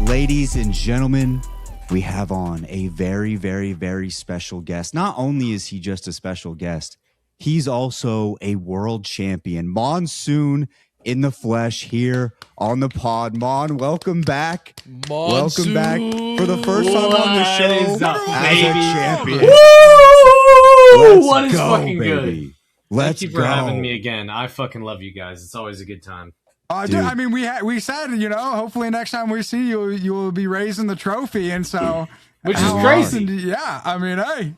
Ladies and gentlemen, we have on a very, very, very special guest. Not only is he just a special guest, he's also a world champion. Monsoon in the flesh here on the pod. Mon, welcome back. Monsoon. Welcome back for the first time on the show as a champion. Woo! What is fucking baby. good? Let's Thank you for go. having me again. I fucking love you guys. It's always a good time. Dude, I mean, we said, hopefully next time we see you, you will be raising the trophy, and so which is crazy. Yeah, I mean, hey,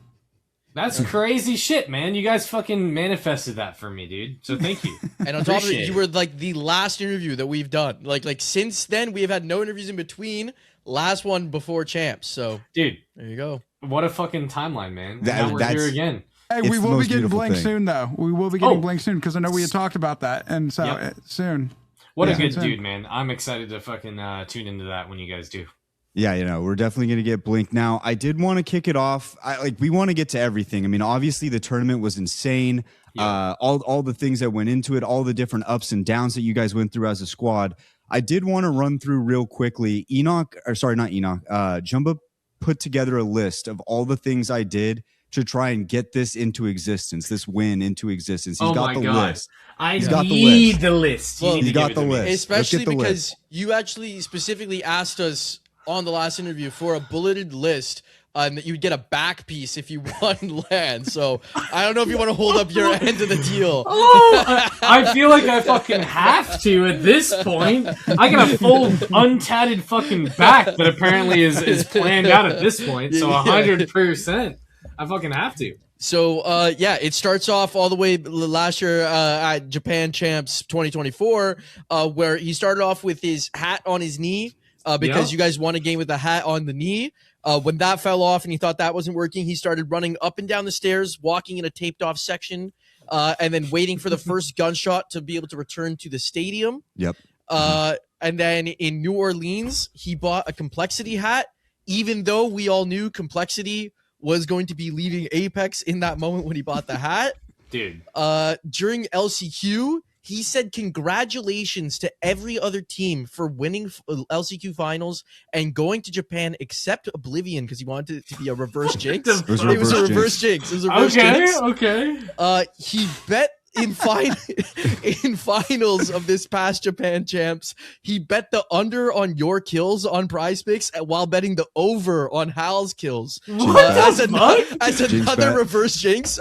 that's crazy shit, man. You guys fucking manifested that for me, dude. So thank you. And on top of it, you were like the last interview that we've done. Like since then, we have had no interviews in between. Last one before champs. So, dude, there you go. What a fucking timeline, man. Now we're here again. Hey, we will be getting Blink soon, though. We will be getting Blink soon because I know we had talked about that, and so soon. What a good dude, man. I'm excited to fucking tune into that when you guys do. Yeah, we're definitely going to get Blink. Now, I did want to kick it off. We want to get to everything. I mean, obviously, the tournament was insane. Yeah. All the things that went into it, all the different ups and downs that you guys went through as a squad. I did want to run through real quickly. Jumbo put together a list of all the things I did to try and get this into existence, this win into existence. He's got the list. I need the list. Well, he's got the list. Especially because you actually specifically asked us on the last interview for a bulleted list that you would get a back piece if you won land. So I don't know if you want to hold up your end of the deal. I feel like I fucking have to at this point. I got a full untatted fucking back that apparently is planned out at this point. So 100%. I fucking have to. So, it starts off all the way last year at Japan Champs 2024, where he started off with his hat on his knee because you guys won a game with a hat on the knee. When that fell off and he thought that wasn't working, he started running up and down the stairs, walking in a taped off section, and then waiting for the first gunshot to be able to return to the stadium. Yep. And then in New Orleans, he bought a Complexity hat, even though we all knew Complexity was going to be leaving Apex in that moment when he bought the hat. Dude. During LCQ, he said congratulations to every other team for winning LCQ finals and going to Japan except Oblivion because he wanted it to be a reverse jinx. It was a reverse jinx. It was a reverse jinx. Okay. He bet in finals of this past Japan Champs, he bet the under on your kills on Prize Picks while betting the over on Hal's kills. As another reverse jinx.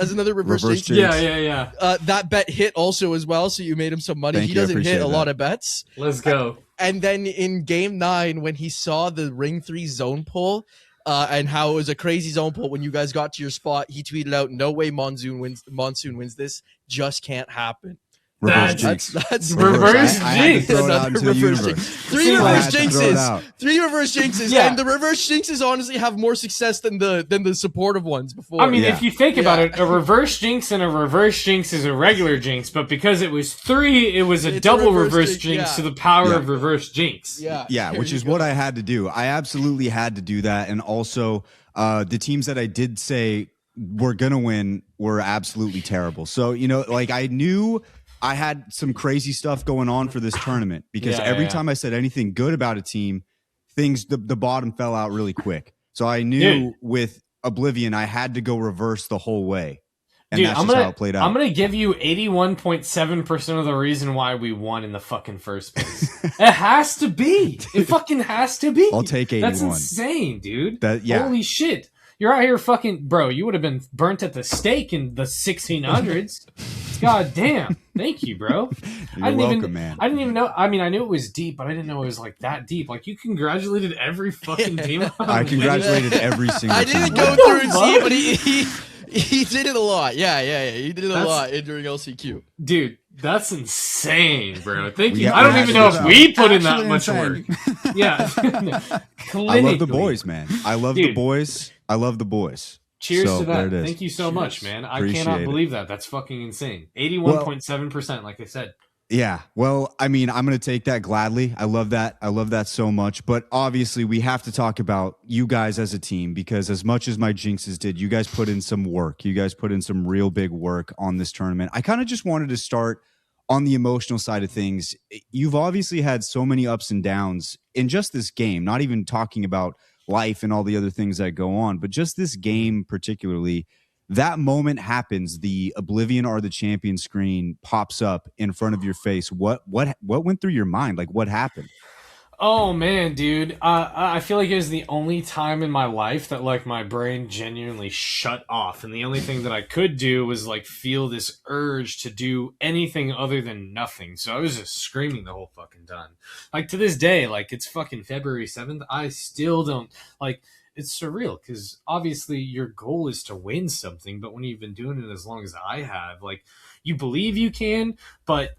Yeah. That bet hit also as well, so you made him some money. He doesn't hit a lot of bets. Let's go. And then in game 9, when he saw the ring 3 zone pull, and how it was a crazy zone pull when you guys got to your spot, he tweeted out, "No way Monsoon wins this. Just can't happen." That's reverse jinx. Another reverse jinx. Three reverse jinxes. Yeah. And the reverse jinxes honestly have more success than the supportive ones before. I mean, if you think about it, a reverse jinx and a reverse jinx is a regular jinx, but because it was 3, it was a double reverse jinx to the power of reverse jinx. Yeah, which is what I had to do. I absolutely had to do that. And also, the teams that I did say were going to win were absolutely terrible. So, I knew I had some crazy stuff going on for this tournament because every time I said anything good about a team, the bottom fell out really quick. So I knew with Oblivion, I had to go reverse the whole way. And that's just how it played out. I'm going to give you 81.7% of the reason why we won in the fucking first place. It has to be. It fucking has to be. I'll take 81. That's insane, dude. Yeah. Holy shit. You're out here fucking... Bro, you would have been burnt at the stake in the 1600s. God damn. Thank you, bro. You're welcome, man. I didn't even know... I mean, I knew it was deep, but I didn't know it was like that deep. Like, you congratulated every fucking team. I congratulated every single team. I didn't go through and see, but he did it a lot. Yeah. He did it a lot during LCQ. Dude, that's insane, bro. Thank you. I don't even know if we put in that much work. Yeah. I love the boys, man. I love the boys. Cheers to that. Thank you so much, man. I cannot believe that. That's fucking insane. 81.7%, like I said. Yeah. Well, I mean, I'm going to take that gladly. I love that. I love that so much. But obviously, we have to talk about you guys as a team because as much as my jinxes did, you guys put in some work. You guys put in some real big work on this tournament. I kind of just wanted to start on the emotional side of things, you've obviously had so many ups and downs in just this game, not even talking about life and all the other things that go on, but just this game particularly. That moment happens, the Oblivion Are the Champion screen pops up in front of your face. What went through your mind? Like, what happened? Oh man, dude, I feel like it was the only time in my life that like my brain genuinely shut off, and the only thing that I could do was like feel this urge to do anything other than nothing. So I was just screaming the whole fucking time. Like to this day, like it's fucking February 7th, I still don't like. It's surreal because obviously your goal is to win something, but when you've been doing it as long as I have, like you believe you can, but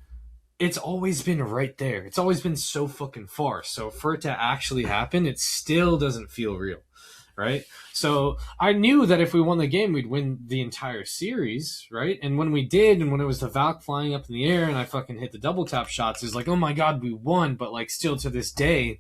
it's always been right there. It's always been so fucking far. So for it to actually happen, it still doesn't feel real, right? So I knew that if we won the game, we'd win the entire series, right? And when we did, and when it was the Valk flying up in the air and I fucking hit the double tap shots, it's like, oh my god, we won. But like still to this day,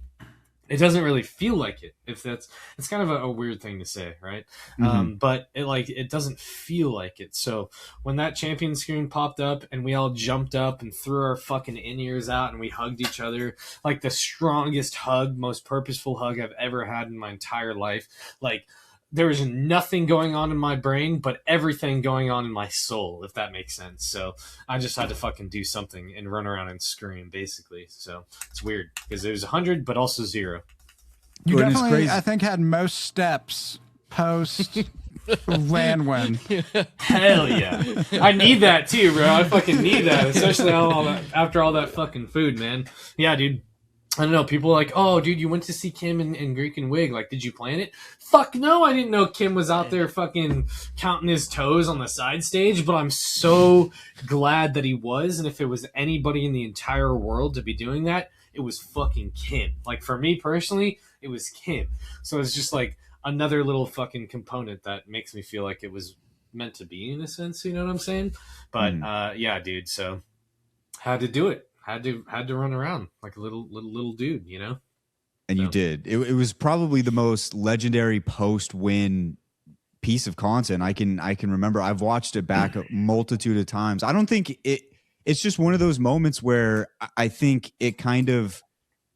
it doesn't really feel like it. If that's, it's kind of a weird thing to say, right? But it doesn't feel like it. So when that champion screen popped up and we all jumped up and threw our fucking in-ears out and we hugged each other, like the strongest hug, most purposeful hug I've ever had in my entire life. Like there was nothing going on in my brain, but everything going on in my soul, if that makes sense. So I just had to fucking do something and run around and scream, basically. So it's weird because it was 100, but also 0. You Well, and it's definitely, crazy. I think, had most steps post land win. Hell yeah. I need that too, bro. I fucking need that, especially after all that fucking food, man. Yeah, dude. I don't know. People are like, oh, dude, you went to see Kim in Greek and Wig. Like, did you plan it? Fuck no, I didn't know Kim was out there fucking counting his toes on the side stage, but I'm so glad that he was. And if it was anybody in the entire world to be doing that, it was fucking Kim. Like, for me personally, it was Kim. So it's just like another little fucking component that makes me feel like it was meant to be in a sense, you know what I'm saying? But yeah, dude, so had to do it. Had to run around like a little dude, you know. And you did. It was probably the most legendary post-win piece of content I can remember. I've watched it back a multitude of times. I don't think it's just one of those moments where I think it kind of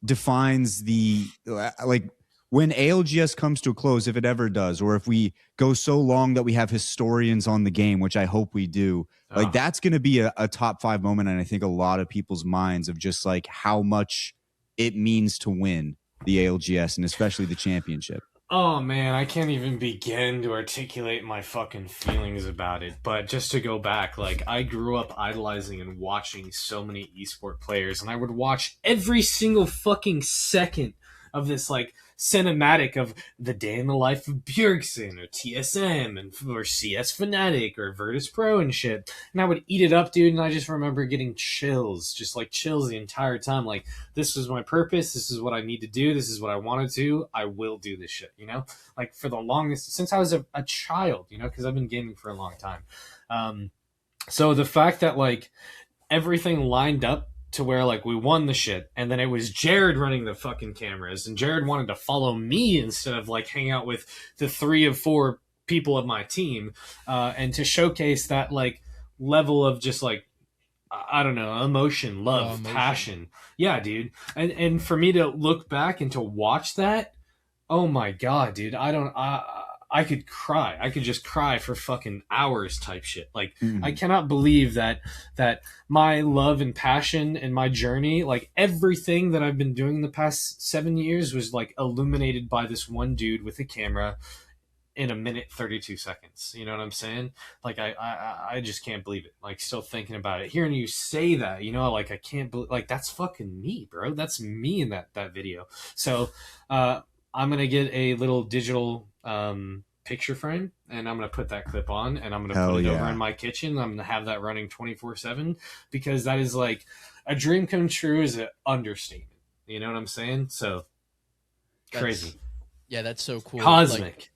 defines the, like, when ALGS comes to a close, if it ever does, or if we go so long that we have historians on the game, which I hope we do, like that's going to be a top 5 moment. And I think a lot of people's minds of just like how much it means to win the ALGS and especially the championship. Oh man, I can't even begin to articulate my fucking feelings about it. But just to go back, like I grew up idolizing and watching so many esport players, and I would watch every single fucking second of this like cinematic of the day in the life of Bjergsen or TSM or CS Fnatic or Virtus Pro and shit. And I would eat it up, dude. And I just remember getting chills, just like chills the entire time. Like, this is my purpose. This is what I need to do. This is what I want to do. I will do this shit, you know? Like, for the longest, since I was a child, you know, because I've been gaming for a long time. So the fact that, like, everything lined up to where like we won the shit, and then it was Jared running the fucking cameras, and Jared wanted to follow me instead of like hang out with the 3 of 4 people of my team, and to showcase that like level of just like, I don't know, emotion, love, passion. Yeah, dude. And for me to look back and to watch that, oh my god, dude, I could cry. I could just cry for fucking hours type shit. Like, I cannot believe that my love and passion and my journey, like everything that I've been doing the past 7 years was like illuminated by this one dude with a camera in a minute 32 seconds. You know what I'm saying? Like, I just can't believe it. Like, still thinking about it. Hearing you say that, you know, like I can't believe, like that's fucking me, bro. That's me in that video. So, I'm going to get a little digital picture frame, and I'm going to put that clip on, and I'm going to put it over in my kitchen. I'm going to have that running 24/7, because that is like a dream come true is an understatement. You know what I'm saying? So crazy. That's so cool. Cosmic.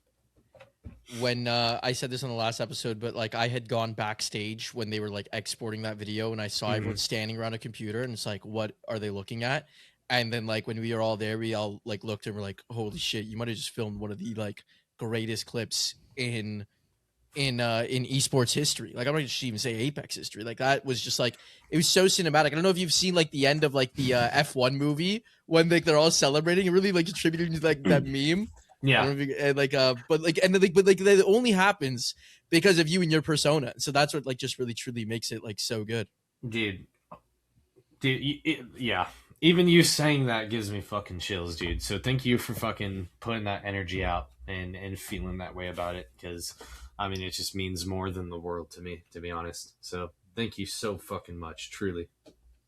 Like, when I said this on the last episode, but like I had gone backstage when they were like exporting that video, and I saw everyone standing around a computer, and it's like, what are they looking at? And then like when we were all there, we all like looked and we're like, holy shit, you might have just filmed one of the like greatest clips in in esports history. Like, I don't even say Apex history. Like, that was just like, it was so cinematic. I don't know if you've seen like the end of like the F1 movie when like they're all celebrating and really like contributing to like that meme. Yeah. I don't know if you, and, like but that only happens because of you and your persona. So that's what like just really truly makes it like so good. Dude, yeah. Even you saying that gives me fucking chills, dude. So thank you for fucking putting that energy out and feeling that way about it, because I mean, it just means more than the world to me, to be honest. So thank you so fucking much, truly.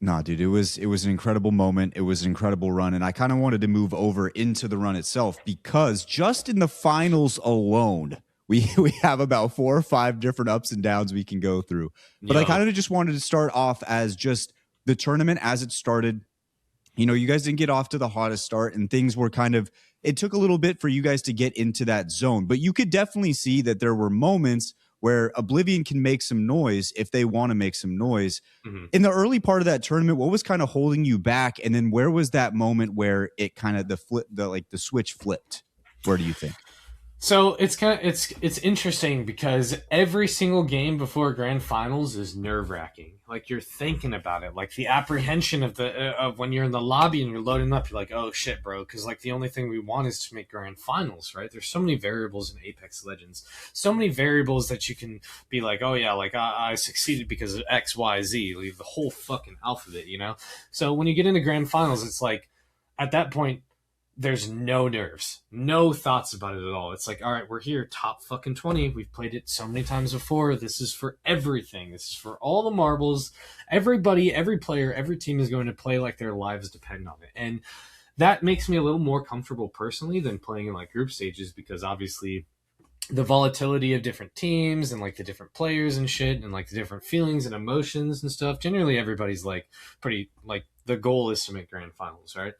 Nah, dude, it was an incredible moment. It was an incredible run, and I kind of wanted to move over into the run itself, because just in the finals alone, we have about 4 or 5 different ups and downs we can go through. But I kind of just wanted to start off as just the tournament as it started. You know, you guys didn't get off to the hottest start, and things were kind of, it took a little bit for you guys to get into that zone, but you could definitely see that there were moments where Oblivion can make some noise if they want to make some noise. Mm-hmm. In the early part of that tournament, what was kind of holding you back? And then where was that moment where it kind of the switch flipped? Where do you think? So it's interesting because every single game before grand finals is nerve-wracking. Like, you're thinking about it, like the apprehension of when you're in the lobby and you're loading up, you're like, oh shit, bro, because like the only thing we want is to make grand finals, right? There's so many variables in Apex Legends, so many variables that you can be like, oh yeah, like I succeeded because of X, Y, Z, leave the whole fucking alphabet, you know. So when you get into grand finals, it's like at that point, there's no nerves, no thoughts about it at all. It's like, all right, we're here, top fucking 20. We've played it so many times before. This is for everything. This is for all the marbles. Everybody, every player, every team is going to play like their lives depend on it. And that makes me a little more comfortable personally than playing in like group stages, because obviously the volatility of different teams and like the different players and shit and like the different feelings and emotions and stuff. Generally, everybody's like pretty, like, the goal is to make grand finals, right?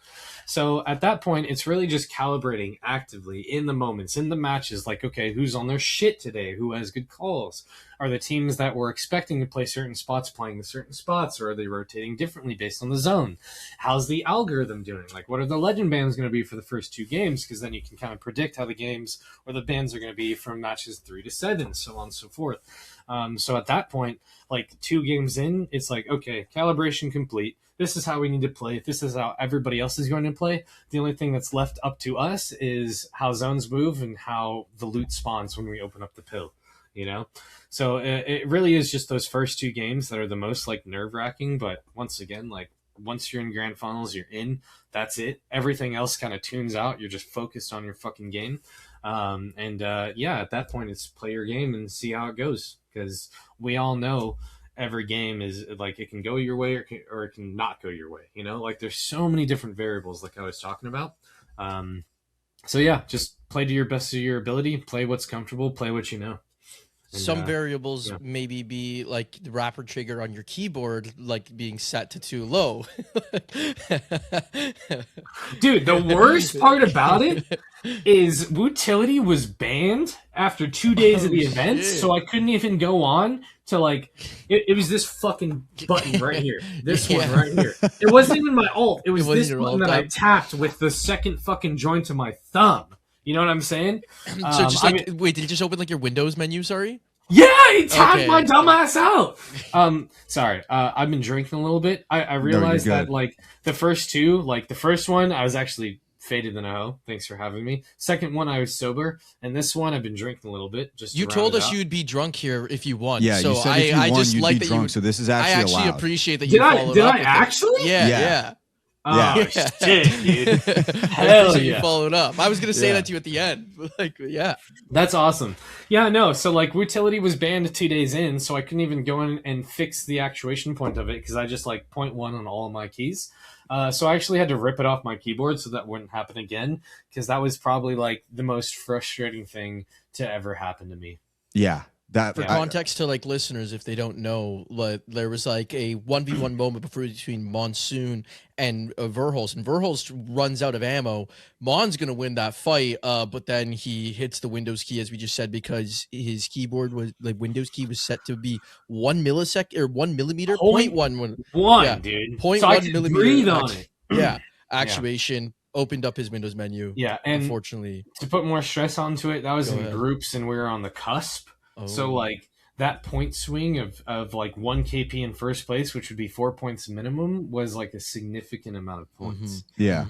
So at that point, it's really just calibrating actively in the moments, in the matches, like, okay, who's on their shit today? Who has good calls? Are the teams that were expecting to play certain spots playing the certain spots, or are they rotating differently based on the zone? How's the algorithm doing? Like, what are the legend bans going to be for the first 2 games? Because then you can kind of predict how the games or the bans are going to be from matches 3 to 7, so on and so forth. So at that point, like 2 games in, it's like, okay, calibration complete. This is how we need to play. This is how everybody else is going to play. The only thing that's left up to us is how zones move and how the loot spawns when we open up the pill, you know? So it really is just those first 2 games that are the most like nerve-wracking. But once again, like, once you're in grand finals, you're in. That's it. Everything else kind of tunes out. You're just focused on your fucking game. Yeah, at that point, it's play your game and see how it goes. Because we all know every game is like, it can go your way or it can not go your way, you know? Like, there's so many different variables like I was talking about. So yeah, just play to your best of your ability, play what's comfortable, play what you know. And, some variables maybe be like the rapid trigger on your keyboard, like being set to too low. Dude, the worst part about it is Wutility was banned after 2 days of the event, so I couldn't even go on to like, it was this fucking button right here. This one right here. It wasn't even my ult. It was this button that I tapped with the second fucking joint to my thumb. You know what I'm saying? So just like, wait, did you just open like your Windows menu? Sorry. Yeah, he tapped my dumbass out. Sorry, I've been drinking a little bit. I realized that like the first 2, like the first one, I was actually faded than a hoe. Thanks for having me. Second one, I was sober, and this one, I've been drinking a little bit. Just you told us you'd be drunk here if you won. Yeah, so you said if you won, just you'd like be that drunk. You, so this is actually I actually allowed. Appreciate that you followed did up. I actually? Yeah. Oh, shit, dude. Hell yeah. You followed up. I was going to say that to you at the end. Like, yeah. That's awesome. Yeah, no. So, like, Wutility was banned 2 days in, so I couldn't even go in and fix the actuation point of it because I just, like, 0.1 on all of my keys. So I actually had to rip it off my keyboard so that wouldn't happen again, because that was probably, like, the most frustrating thing to ever happen to me. Yeah. For context to like listeners, if they don't know, like, there was like a 1v1 moment between Monsoon and Verholst, and Verholst runs out of ammo. Mon's gonna win that fight, but then he hits the Windows key, as we just said, because his keyboard was like Windows key was set to be 1 millisecond or 1 millimeter, 0.1, dude. 0.1 so I could millimeter. Breathe on it. Yeah, actuation. Opened up his Windows menu. Yeah, and unfortunately, to put more stress onto it, that was in groups, and we were on the cusp. So like that point swing of like 1 KP in first place, which would be 4 points minimum, was like a significant amount of points. Yeah.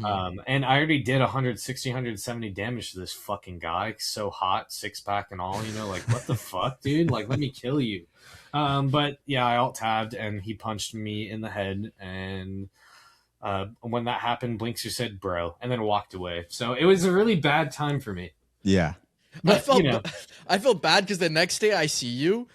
And I already did 160, 170 damage to this fucking guy. So hot, 6-pack and all, you know, like what the fuck, dude? Like, let me kill you. But yeah, I alt-tabbed and he punched me in the head. And when that happened, Blinkster said, bro, and then walked away. So it was a really bad time for me. Yeah. But, I felt bad because the next day I see you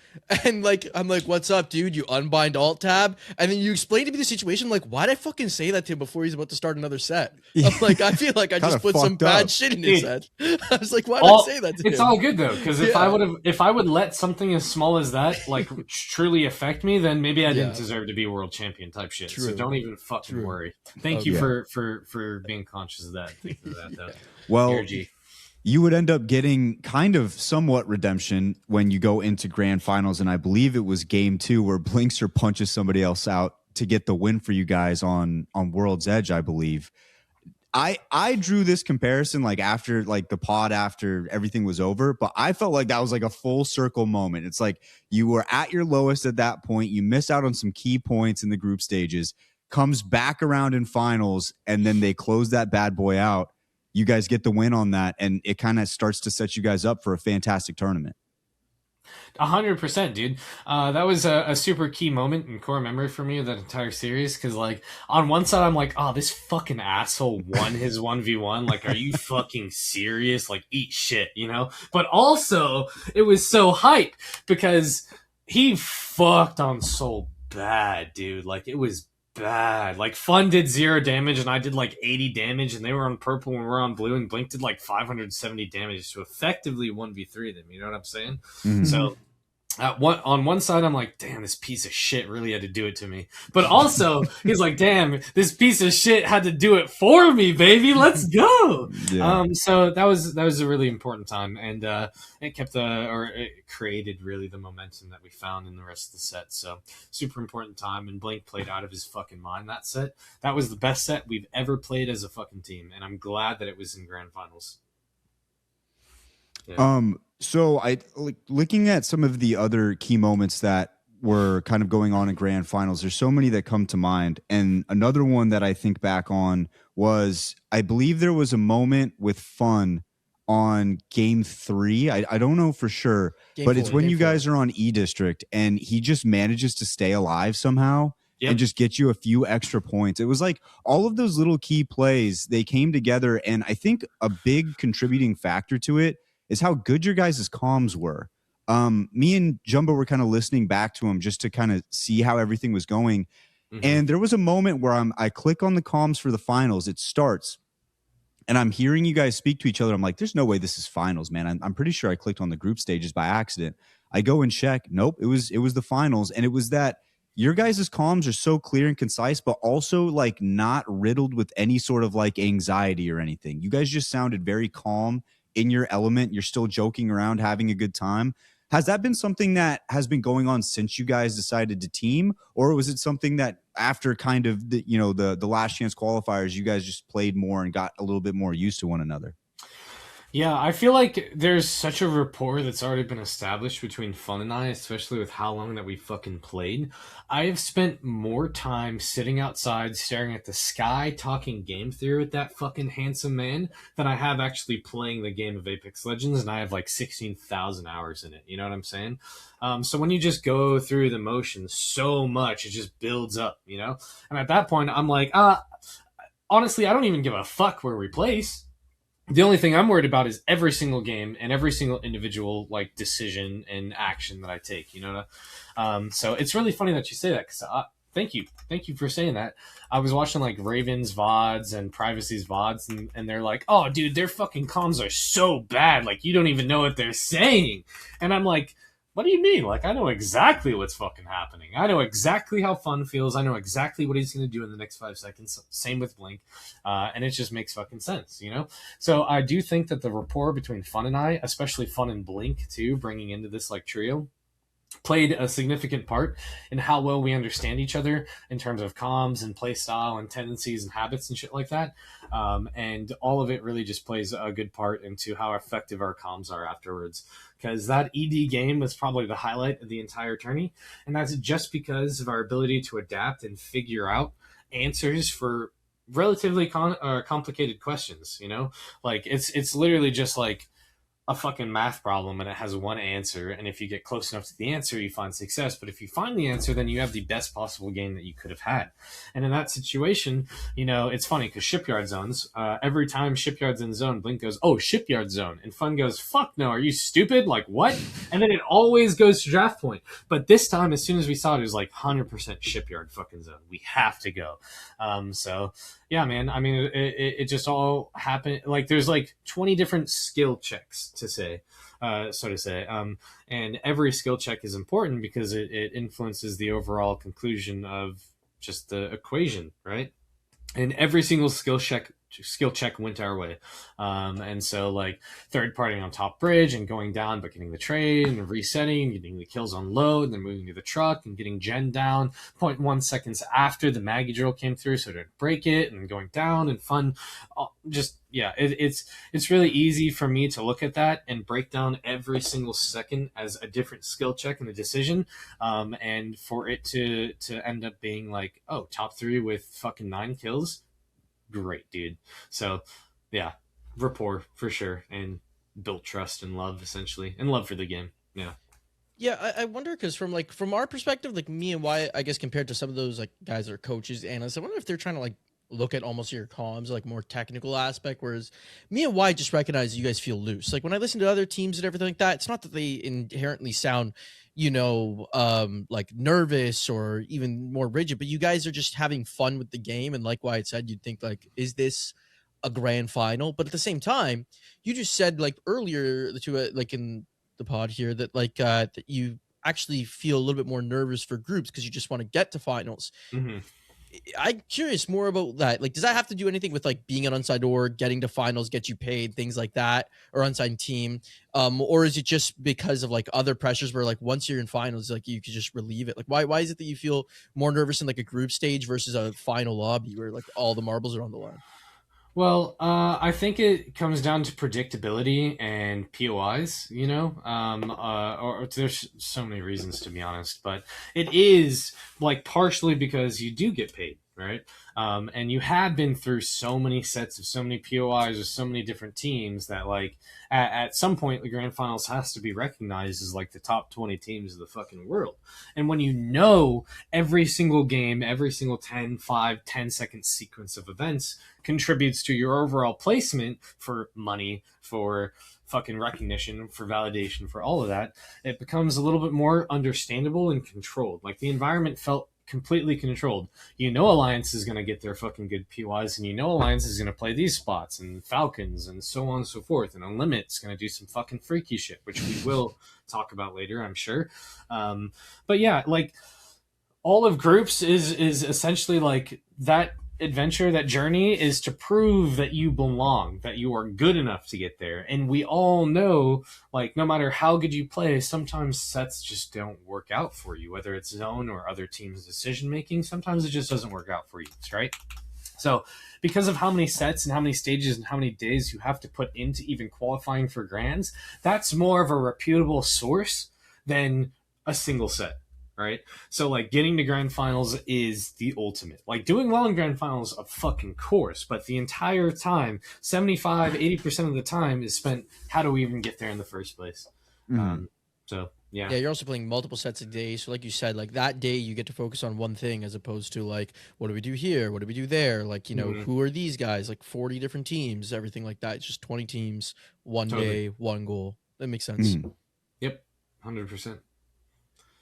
and like I'm like, what's up, dude? You unbind alt tab, and then you explain to me the situation. I'm like, why'd I fucking say that to him before he's about to start another set? I'm like, I feel like I just put some bad shit in his head. I was like, why'd I say that to him? It's all good though, because if I would let something as small as that like truly affect me, then maybe I didn't deserve to be world champion type shit. True. So don't even fucking worry. Thank you for being conscious of that. Thank you for that though. Well, you would end up getting kind of somewhat redemption when you go into grand finals. And I believe it was game 2 where Blinkster punches somebody else out to get the win for you guys on World's Edge, I believe. I drew this comparison like after like the pod after everything was over, but I felt like that was like a full circle moment. It's like you were at your lowest at that point. You miss out on some key points in the group stages, comes back around in finals, and then they close that bad boy out. You guys get the win on that, and it kind of starts to set you guys up for a fantastic tournament. 100%, dude. That was a super key moment and core memory for me of that entire series. Because, like, on one side, I'm like, oh, this fucking asshole won his 1v1. Like, are you fucking serious? Like, eat shit, you know? But also, it was so hype because he fucked on Soul bad, dude. Like, it was bad. Like, Fun did 0 damage and I did like 80 damage, and they were on purple and we were on blue, and Blink did like 570 damage to effectively 1v3 them. You know what I'm saying? Mm-hmm. So on one side, I'm like, damn, this piece of shit really had to do it to me. But also, he's like, damn, this piece of shit had to do it for me, baby. Let's go. Yeah. So that was a really important time, and it created really the momentum that we found in the rest of the set. So super important time, and Blink played out of his fucking mind that set. That was the best set we've ever played as a fucking team, and I'm glad that it was in grand finals. Yeah. So I looking at some of the other key moments that were kind of going on in grand finals. There's so many that come to mind. And another one that I think back on was, I believe there was a moment with Fun on game 3. I don't know for sure, but it's when you guys are on E District and he just manages to stay alive somehow. Yep. And just get you a few extra points. It was like all of those little key plays, they came together. And I think a big contributing factor to it is how good your guys' comms were. Me and Jumbo were kind of listening back to him just to kind of see how everything was going. Mm-hmm. And there was a moment where I click on the comms for the finals. It starts, and I'm hearing you guys speak to each other. I'm like, there's no way this is finals, man. I'm pretty sure I clicked on the group stages by accident. I go and check. Nope, it was the finals. And it was that your guys' comms are so clear and concise, but also like not riddled with any sort of like anxiety or anything. You guys just sounded very calm, in your element. You're still joking around, having a good time. Has that been something that has been going on since you guys decided to team, or was it something that after kind of the last chance qualifiers, you guys just played more and got a little bit more used to one another? Yeah, I feel like there's such a rapport that's already been established between Fun and I, especially with how long that we fucking played. I have spent more time sitting outside, staring at the sky, talking game theory with that fucking handsome man than I have actually playing the game of Apex Legends, and I have like 16,000 hours in it. You know what I'm saying? So when you just go through the motions so much, it just builds up, you know? And at that point, I'm like, honestly, I don't even give a fuck where we place. The only thing I'm worried about is every single game and every single individual like decision and action that I take, you know? So it's really funny that you say that, because thank you for saying that. I was watching like Raven's VODs and Privacy's VODs, and they're like, oh dude, their fucking comms are so bad, like you don't even know what they're saying. And I'm like, what do you mean? Like, I know exactly what's fucking happening. I know exactly how Fun feels. I know exactly what he's going to do in the next 5 seconds. Same with Blink. And it just makes fucking sense, you know? So I do think that the rapport between Fun and I, especially Fun and Blink too, bringing into this like trio, played a significant part in how well we understand each other in terms of comms and play style and tendencies and habits and shit like that. And all of it really just plays a good part into how effective our comms are afterwards. Because that ED game was probably the highlight of the entire tourney. And that's just because of our ability to adapt and figure out answers for relatively complicated questions, you know? Like, it's literally just like a fucking math problem and it has one answer, and if you get close enough to the answer you find success, but if you find the answer then you have the best possible game that you could have had. And in that situation, you know, it's funny because shipyard zones, every time shipyard's in zone, Blink goes, oh, shipyard zone, and Fun goes, fuck no, are you stupid, like what? And then it always goes to draft point. But this time, as soon as we saw it, it was like 100% shipyard fucking zone, we have to go. So yeah, man, I mean, it just all happened. Like, there's like 20 different skill checks to say, so to say. And every skill check is important because it influences the overall conclusion of just the equation, right? And every single skill check went our way. And so, like, third partying on top bridge and going down but getting the trade and resetting, getting the kills on load, and then moving to the truck and getting gen down 0.1 seconds after the Maggie drill came through so to break it, and going down and Fun. Just, yeah, it's really easy for me to look at that and break down every single second as a different skill check and a decision. And for it to end up being like, oh, top 3 with fucking 9 kills, great, dude. So yeah, rapport for sure, and built trust and love, essentially, and love for the game. Yeah, I wonder, because from our perspective, like me and Wyatt, I guess compared to some of those like guys that are coaches, analysts, I wonder if they're trying to like look at almost your comms, like more technical aspect, whereas me and Wyatt just recognize you guys feel loose. Like when I listen to other teams and everything like that, it's not that they inherently sound, you know, like nervous or even more rigid, but you guys are just having fun with the game. And like Wyatt said, you'd think like, is this a grand final? But at the same time, you just said like earlier to like in the pod here that like that you actually feel a little bit more nervous for groups because you just want to get to finals. Mm-hmm. I'm curious more about that. Like, does that have to do anything with like being an unsigned org, getting to finals, get you paid, things like that, or unsigned team? Or is it just because of like other pressures where like once you're in finals, like you could just relieve it? Like, why is it that you feel more nervous in like a group stage versus a final lobby where like all the marbles are on the line? Well, I think it comes down to predictability and POIs, you know, or there's so many reasons, to be honest, but it is like partially because you do get paid, right? And you have been through so many sets of so many POIs with so many different teams that like at some point the grand finals has to be recognized as like the top 20 teams of the fucking world. And when you know every single game, every single 10, 5, 10 second sequence of events contributes to your overall placement for money, for fucking recognition, for validation, for all of that, it becomes a little bit more understandable and controlled. Like the environment felt completely controlled. You know Alliance is going to get their fucking good PYs, and you know Alliance is going to play these spots, and Falcons, and so on and so forth, and Unlimited's going to do some fucking freaky shit, which we will talk about later, I'm sure. But yeah, like all of groups is essentially like that adventure, that journey is to prove that you belong, that you are good enough to get there. And we all know, like, no matter how good you play, sometimes sets just don't work out for you, whether it's zone or other teams' decision making. Sometimes it just doesn't work out for you, right? So because of how many sets and how many stages and how many days you have to put into even qualifying for grands, that's more of a reputable source than a single set. Right? So like getting to grand finals is the ultimate. Like doing well in grand finals, of fucking course, but the entire time, 75-80% of the time is spent, how do we even get there in the first place? So yeah. Yeah, you're also playing multiple sets a day. So like you said, like that day you get to focus on one thing as opposed to like, what do we do here? What do we do there? Like, you know, who are these guys? Like 40 different teams, everything like that. It's just 20 teams, one day, one goal. That makes sense. Yep. 100%.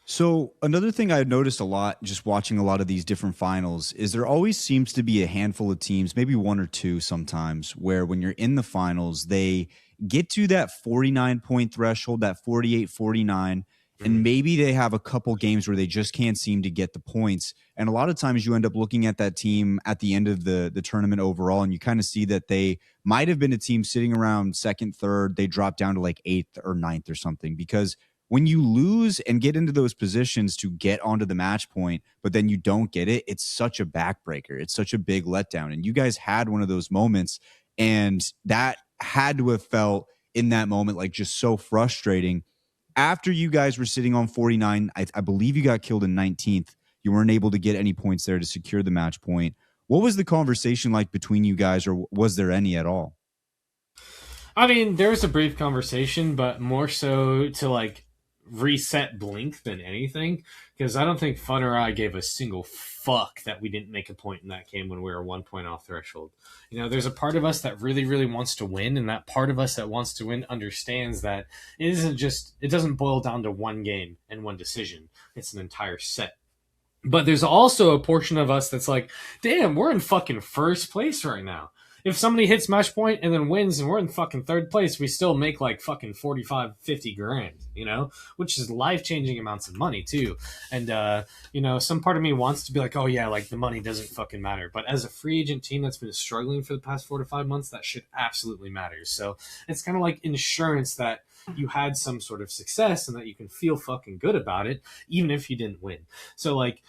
So another thing I've noticed a lot just watching a lot of these different finals is there always seems to be a handful of teams, maybe one or two sometimes, where when you're in the finals, they get to that 49-point threshold, that 48, 49, and maybe they have a couple games where they just can't seem to get the points. And a lot of times you end up looking at that team at the end of the tournament overall, and you kind of see that they might have been a team sitting around second, third. They drop down to like 8th or 9th or something, because when you lose and get into those positions to get onto the match point, but then you don't get it, it's such a backbreaker. It's such a big letdown. And you guys had one of those moments, and that had to have felt in that moment like just so frustrating. After you guys were sitting on 49, I believe you got killed in 19th. You weren't able to get any points there to secure the match point. What was the conversation like between you guys, or was there any at all? I mean, there was a brief conversation, but more so to like reset Blink than anything, because I don't think Fun or I gave a single fuck that we didn't make a point in that game when we were 1 point off threshold. You know, there's a part of us that really, really wants to win, and that part of us that wants to win understands that it doesn't boil down to one game and one decision. It's an entire set. But there's also a portion of us that's like, damn, we're in fucking first place right now. If somebody hits match point and then wins and we're in fucking third place, we still make like fucking 45, 50 grand, you know, which is life-changing amounts of money too. And, you know, some part of me wants to be like, oh yeah, like the money doesn't fucking matter. But as a free agent team that's been struggling for the past 4 to 5 months, that shit absolutely matters. So it's kind of like insurance that you had some sort of success and that you can feel fucking good about it, even if you didn't win. So like,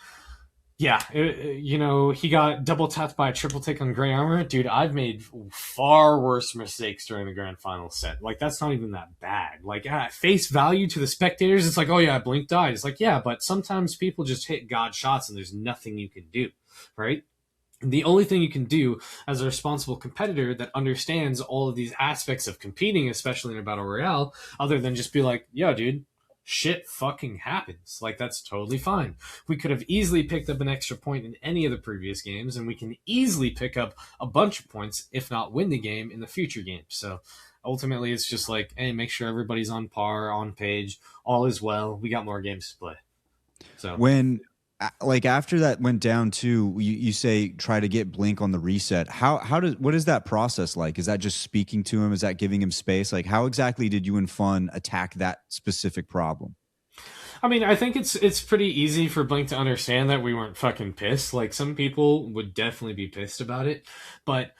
yeah, you know, he got double tapped by a triple take on Grey Armor. Dude, I've made far worse mistakes during the grand final set. Like, that's not even that bad. Like, at face value to the spectators, it's like, oh yeah, Blink died. It's like, yeah, but sometimes people just hit God shots and there's nothing you can do, right? The only thing you can do as a responsible competitor that understands all of these aspects of competing, especially in a battle royale, other than just be like, yo, dude, shit fucking happens. Like, that's totally fine. We could have easily picked up an extra point in any of the previous games, and we can easily pick up a bunch of points, if not win the game, in the future games. So ultimately, it's just like, hey, make sure everybody's on par, on page, all is well. We got more games to play. So when, like, after that went down too, you say try to get Blink on the reset. What is that process like? Is that just speaking to him? Is that giving him space? Like, how exactly did you and Fun attack that specific problem? I mean, I think it's pretty easy for Blink to understand that we weren't fucking pissed. Like, some people would definitely be pissed about it, but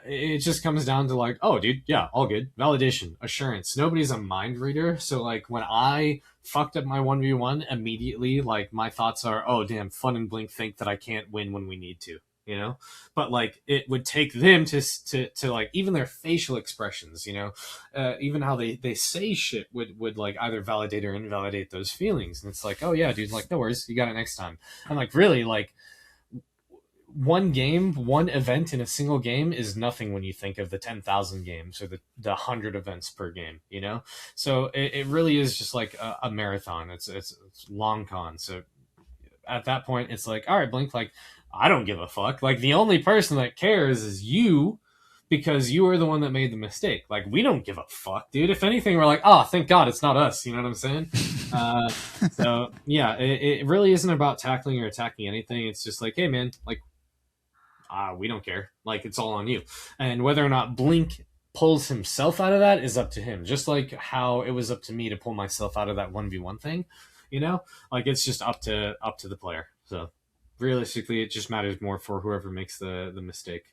it just comes down to like, oh, dude, yeah, all good. Validation, assurance. Nobody's a mind reader. So like when I fucked up my 1v1 immediately, like my thoughts are, oh, damn, Fun and Blink think that I can't win when we need to, you know? But like it would take them to like even their facial expressions, you know, even how they say shit would like either validate or invalidate those feelings. And it's like, oh yeah, dude, like no worries, you got it next time. And like really like, one game, one event in a single game is nothing when you think of the 10,000 games or the 100 events per game, you know? So it really is just like a marathon. It's long con. So at that point, it's like, all right, Blink, like, I don't give a fuck. Like, the only person that cares is you, because you are the one that made the mistake. Like, we don't give a fuck, dude. If anything, we're like, oh, thank God it's not us. You know what I'm saying? So, yeah, it really isn't about tackling or attacking anything. It's just like, hey, man, like, we don't care. Like, it's all on you. And whether or not Blink pulls himself out of that is up to him. Just like how it was up to me to pull myself out of that 1v1 thing, you know? Like, it's just up to the player. So realistically, it just matters more for whoever makes the mistake.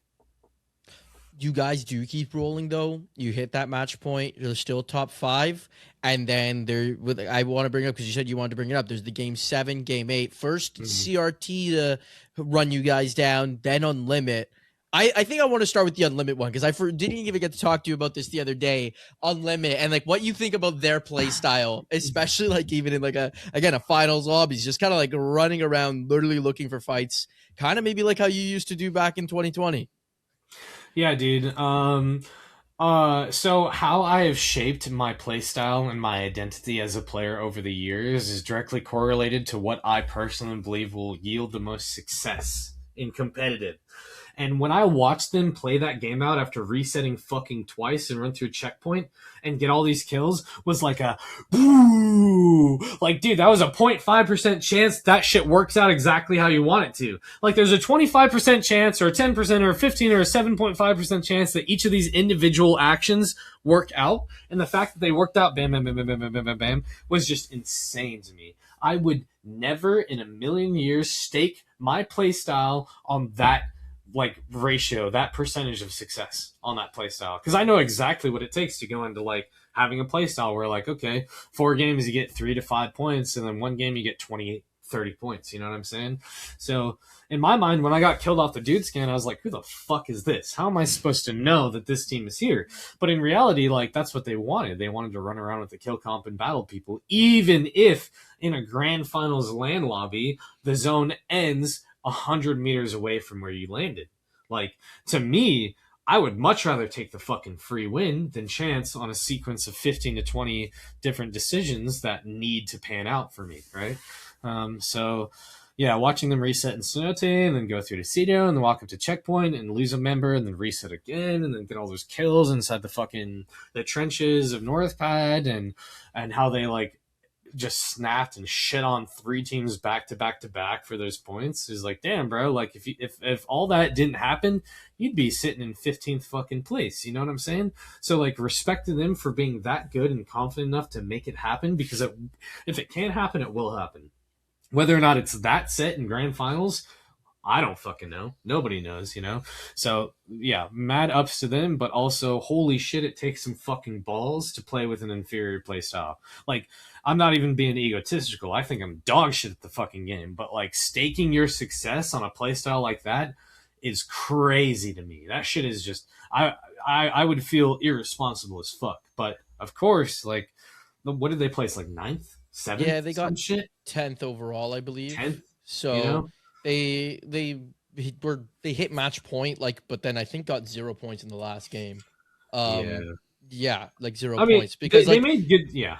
You guys do keep rolling though. You hit that match point. You're still top 5, and then I want to bring it up because you said you wanted to bring it up. There's the game 7, game 8. First CRT to run you guys down, then Unlimit. I think I want to start with the Unlimit one because I didn't even get to talk to you about this the other day. Unlimit and like what you think about their play style, especially like even in like a finals lobby, just kind of like running around, literally looking for fights, kind of maybe like how you used to do back in 2020. Yeah, dude. So how I have shaped my playstyle and my identity as a player over the years is directly correlated to what I personally believe will yield the most success in competitive. And when I watched them play that game out after resetting fucking twice and run through a checkpoint and get all these kills was like a boo. Like, dude, that was a 0.5% chance that shit works out exactly how you want it to. Like, there's a 25% chance or a 10% or a 15 or a 7.5% chance that each of these individual actions work out. And the fact that they worked out, bam, bam, bam, bam, bam, bam, bam, bam, bam, was just insane to me. I would never in a million years stake my play style on that like ratio, that percentage of success on that play style, because I know exactly what it takes to go into like having a play style where like, okay, 4 games you get 3 to 5 points, and then 1 game you get 28, 30 points. You know what I'm saying? So in my mind, when I got killed off the dude scan, I was like, who the fuck is this? How am I supposed to know that this team is here? But in reality, like, that's what they wanted. They wanted to run around with the kill comp and battle people, even if in a grand finals land lobby, the zone ends 100 meters away from where you landed. Like, to me, I would much rather take the fucking free win than chance on a sequence of 15 to 20 different decisions that need to pan out for me, right? So, yeah, watching them reset in Cenote and then go through to Cedo and then walk up to checkpoint and lose a member and then reset again and then get all those kills inside the trenches of Northpad and how they like just snapped and shit on 3 teams back to back to back for those points is like, damn, bro, like if all that didn't happen, you'd be sitting in 15th fucking place. You know what I'm saying? So like, respect to them for being that good and confident enough to make it happen, because if it can't happen, it will happen. Whether or not it's that set in grand finals, I don't fucking know. Nobody knows, you know? So, yeah, mad ups to them, but also, holy shit, it takes some fucking balls to play with an inferior play style. Like, I'm not even being egotistical. I think I'm dog shit at the fucking game, but, like, staking your success on a play style like that is crazy to me. That shit is just... I would feel irresponsible as fuck. But, of course, like, what did they place? Like, 9th? 7th? Yeah, they got shit? 10th overall, I believe. 10th? So... You know? They hit match point, like, but then I think got 0 points in the last game. Yeah, like 0 points because they like, made good. Yeah,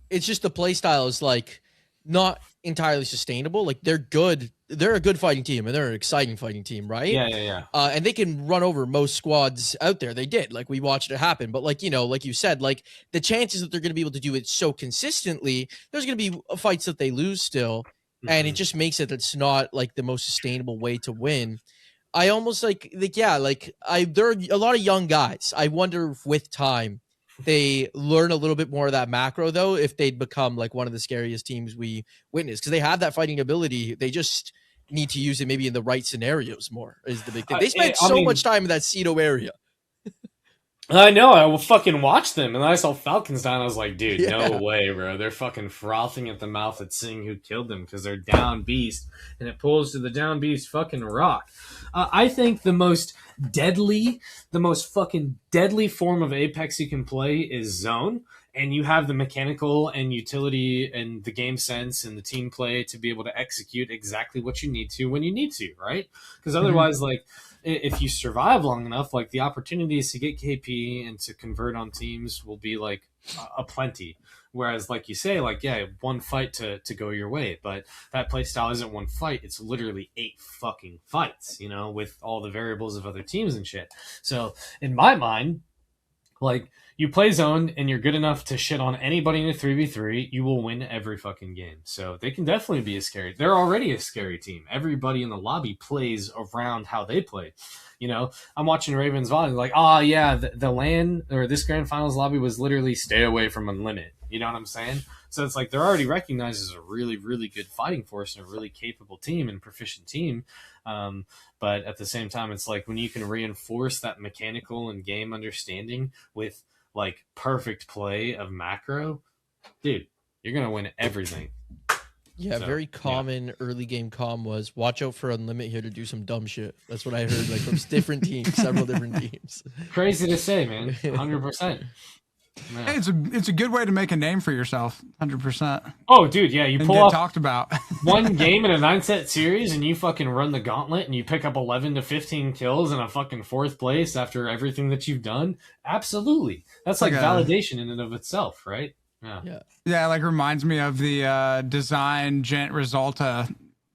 it's just the play style is like not entirely sustainable. Like they're good, they're a good fighting team and they're an exciting fighting team, right? Yeah. And they can run over most squads out there. They did, like we watched it happen. But like, you know, like you said, like the chances that they're going to be able to do it so consistently, there's going to be fights that they lose still. And it just makes it it's not like the most sustainable way to win. I almost like yeah, like there are a lot of young guys. I wonder if with time they learn a little bit more of that macro though, if they'd become like one of the scariest teams we witnessed, because they have that fighting ability. They just need to use it maybe in the right scenarios more is the big thing. They spent much time in that Cedo area. I know. I will fucking watch them, and then I saw Falcons down. I was like, dude, no way, bro. They're fucking frothing at the mouth at seeing who killed them because they're down beast, and it pulls to the down beast fucking rock. I think the most fucking deadly form of Apex you can play is zone, and you have the mechanical and utility and the game sense and the team play to be able to execute exactly what you need to when you need to, right? Because otherwise, like, if you survive long enough, like the opportunities to get KP and to convert on teams will be like a plenty. Whereas, like you say, like, yeah, one fight to go your way, but that play style isn't one fight. It's literally 8 fucking fights, you know, with all the variables of other teams and shit. So in my mind, like, you play zone and you're good enough to shit on anybody in a 3v3, you will win every fucking game. So they can definitely be a scary. They're already a scary team. Everybody in the lobby plays around how they play. You know, I'm watching Ravens Volley, like, oh yeah, the LAN or this grand finals lobby was literally stay away from Unlimited. You know what I'm saying? So it's like they're already recognized as a really, really good fighting force and a really capable team and proficient team. But at the same time, it's like when you can reinforce that mechanical and game understanding with like perfect play of macro, dude, you're gonna win everything. Yeah, so, very common early game comm was watch out for Unlimited here to do some dumb shit. That's what I heard, like from different teams, several different teams. Crazy to say, man. 100%. Yeah. Hey, it's a good way to make a name for yourself. 100%. Oh, dude, yeah, you pull off talked about one game in a 9-set series, and you fucking run the gauntlet, and you pick up 11 to 15 kills in a fucking 4th place after everything that you've done. Absolutely, that's like validation in and of itself, right? Yeah. Like reminds me of the design Gent Resulta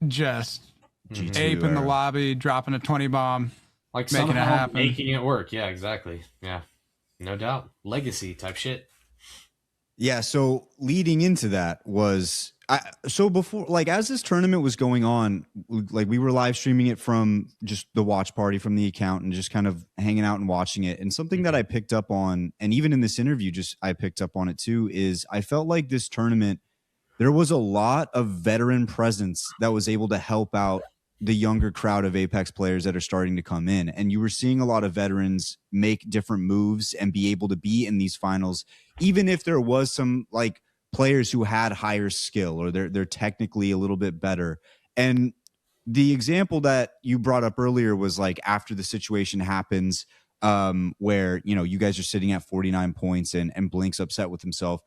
just ape in the lobby, dropping a 20 bomb, like making it happen, making it work. Yeah, exactly. Yeah. No doubt. Legacy type shit. Yeah, so leading into that was so before, like, as this tournament was going on, like we were live streaming it from just the watch party from the account and just kind of hanging out and watching it. And something that I picked up on, and even in this interview, just I picked up on it too, is I felt like this tournament, there was a lot of veteran presence that was able to help out the younger crowd of Apex players that are starting to come in. And you were seeing a lot of veterans make different moves and be able to be in these finals, even if there was some like players who had higher skill or they're technically a little bit better. And the example that you brought up earlier was like after the situation happens, where, you know, you guys are sitting at 49 points and Blink's upset with himself.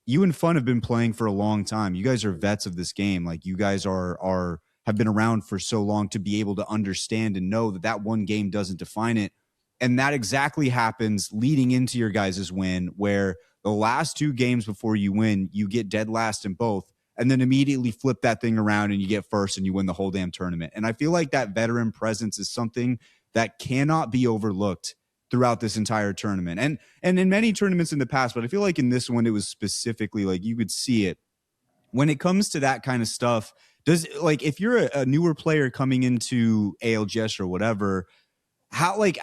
You and Fun have been playing for a long time. You guys are vets of this game. Like you guys have been around for so long to be able to understand and know that that one game doesn't define it. And that exactly happens leading into your guys' win, where the last 2 games before you win, you get dead last in both, and then immediately flip that thing around and you get first and you win the whole damn tournament. And I feel like that veteran presence is something that cannot be overlooked throughout this entire tournament. And in many tournaments in the past, but I feel like in this one, it was specifically like you could see it. When it comes to that kind of stuff, does like if you're a newer player coming into ALGS or whatever, how like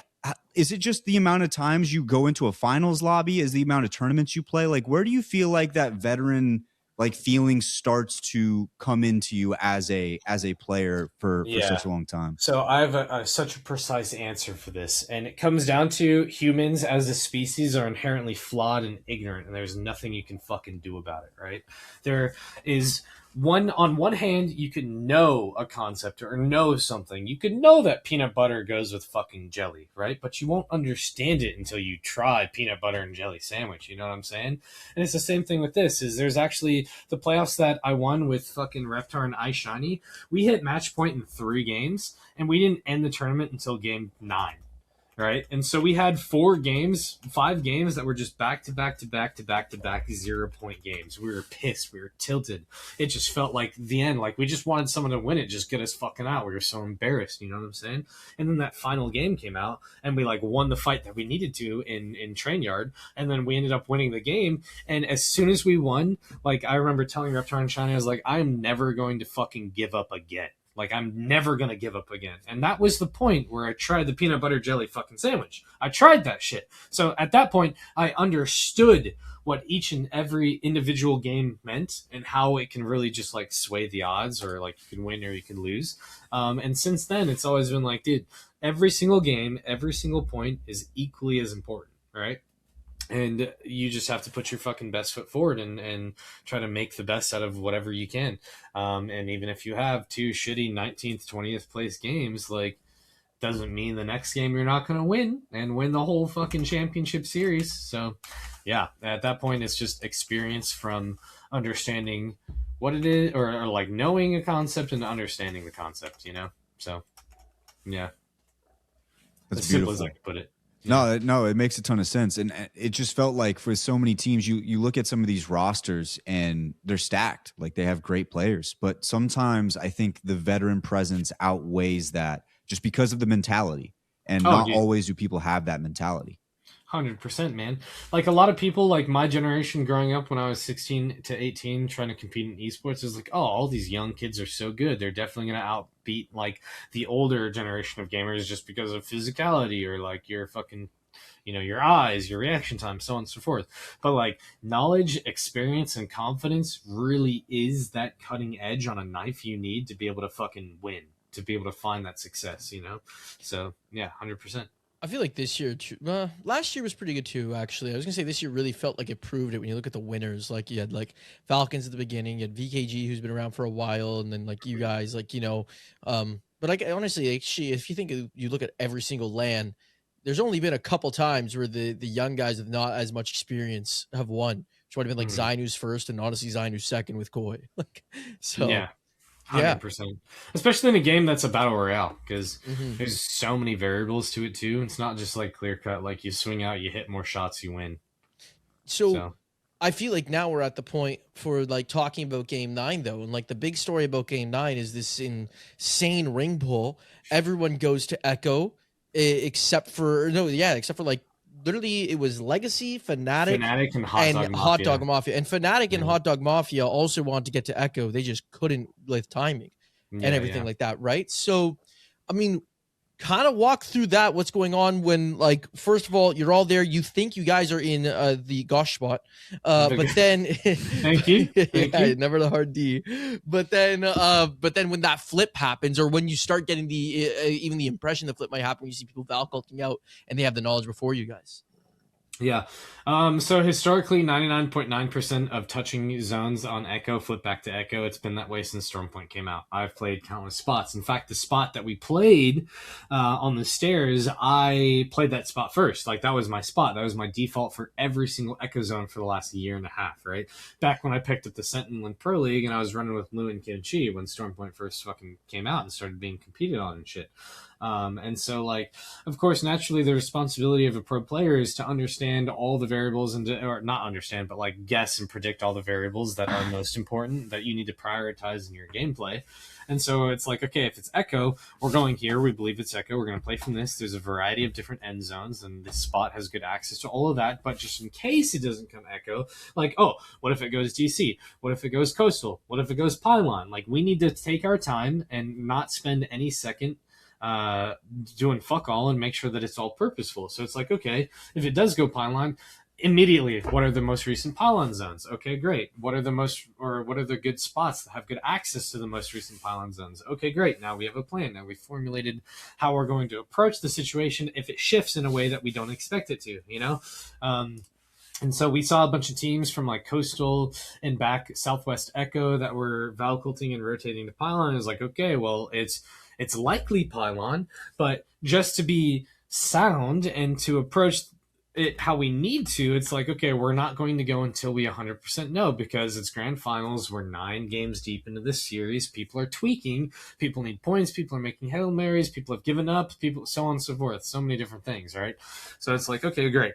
is it just the amount of times you go into a finals lobby? Is the amount of tournaments you play? Like where do you feel like that veteran like feeling starts to come into you as a player for such a long time? So I have such a precise answer for this, and it comes down to humans as a species are inherently flawed and ignorant, and there's nothing you can fucking do about it, right? There is on one hand, you can know a concept or know something. You can know that peanut butter goes with fucking jelly, right? But you won't understand it until you try peanut butter and jelly sandwich. You know what I'm saying? And it's the same thing with this. Is there's actually the playoffs that I won with fucking Reptar and Ice Shiny. We hit match point in 3 games, and we didn't end the tournament until game 9. Right. And so we had 5 games that were just back to back 0-point games. We were pissed. We were tilted. It just felt like the end. Like we just wanted someone to win it, just get us fucking out. We were so embarrassed. You know what I'm saying? And then that final game came out and we like won the fight that we needed to in Train Yard. And then we ended up winning the game. And as soon as we won, like I remember telling Reptar and Shiny, I was like, I'm never going to fucking give up again. Like, I'm never going to give up again. And that was the point where I tried the peanut butter jelly fucking sandwich. I tried that shit. So at that point, I understood what each and every individual game meant and how it can really just, like, sway the odds or, like, you can win or you can lose. And since then, it's always been like, dude, every single game, every single point is equally as important, right? And you just have to put your fucking best foot forward and try to make the best out of whatever you can. And even if you have 2 shitty 19th, 20th place games, like, doesn't mean the next game you're not going to win and win the whole fucking championship series. So, yeah, at that point, it's just experience from understanding what it is or like knowing a concept and understanding the concept, you know? So, yeah. That's as beautiful. simple as I could put it. No, it makes a ton of sense. And it just felt like for so many teams, you look at some of these rosters and they're stacked. Like they have great players. But sometimes I think the veteran presence outweighs that just because of the mentality. And not always do people have that mentality. 100%, man. Like a lot of people, like my generation growing up when I was 16 to 18 trying to compete in esports is like, oh, all these young kids are so good. They're definitely going to outbeat like the older generation of gamers just because of physicality or like your fucking, you know, your eyes, your reaction time, so on and so forth. But like knowledge, experience, and confidence really is that cutting edge on a knife you need to be able to fucking win, to be able to find that success, you know? So yeah, 100%. I feel like this year, last year was pretty good too, actually. I was going to say this year really felt like it proved it when you look at the winners. Like you had like Falcons at the beginning, you had VKG who's been around for a while, and then like you guys, like, you know, but like honestly, actually, if you think you look at every single LAN, there's only been a couple times where the young guys with not as much experience have won, which would have been like Zainu's first and honestly Zainu's second with Koi. Like, so yeah. 100%. Especially in a game that's a battle royale because there's so many variables to it too. It's not just like clear cut, like you swing out, you hit more shots, you win. So I feel like now we're at the point for like talking about game 9 though. And like the big story about game 9 is this insane ring pull. Everyone goes to Echo except for like literally it was Legacy, Fnatic and Hot Dog Mafia. And Fnatic and Hot Dog Mafia also wanted to get to Echo. They just couldn't with timing and everything like that, right? So, I mean, kind of walk through that, what's going on when, like, first of all, you're all there, you think you guys are in the gosh spot, but then Thank you. Never the hard D, but then when that flip happens, or when you start getting the even the impression the flip might happen, when you see people valculting out and they have the knowledge before you guys. Yeah. So historically, 99.9% of touching zones on Echo flip back to Echo. It's been that way since Stormpoint came out. I've played countless spots. In fact, the spot that we played on the stairs, I played that spot first. Like, that was my spot. That was my default for every single Echo zone for the last year and a half, right? Back when I picked up the Sentinel in Pro League and I was running with Lou and Kid Chi when Stormpoint first fucking came out and started being competed on and shit. And so, like, of course, naturally, the responsibility of a pro player is to understand all the variables or not understand, but like guess and predict all the variables that are most important that you need to prioritize in your gameplay. And so it's like, okay, if it's Echo, we're going here. We believe it's Echo. We're going to play from this. There's a variety of different end zones, and this spot has good access to all of that. But just in case it doesn't come Echo, like, oh, what if it goes DC? What if it goes Coastal? What if it goes Pylon? Like, we need to take our time and not spend any second doing fuck all and make sure that it's all purposeful. So it's like, okay, if it does go Pylon, immediately, what are the most recent Pylon zones? Okay, great. What are the good spots that have good access to the most recent Pylon zones? Okay, great. Now we have a plan. Now we've formulated how we're going to approach the situation if it shifts in a way that we don't expect it to, you know? And so we saw a bunch of teams from like Coastal and back Southwest Echo that were valculting and rotating to Pylon. It was like, okay, well, it's likely Pylon, but just to be sound and to approach it how we need to, it's like, okay, we're not going to go until we 100% know, because it's grand finals. We're 9 games deep into this series. People are tweaking. People need points. People are making Hail Marys. People have given up. People, so on and so forth. So many different things, right? So it's like, okay, great.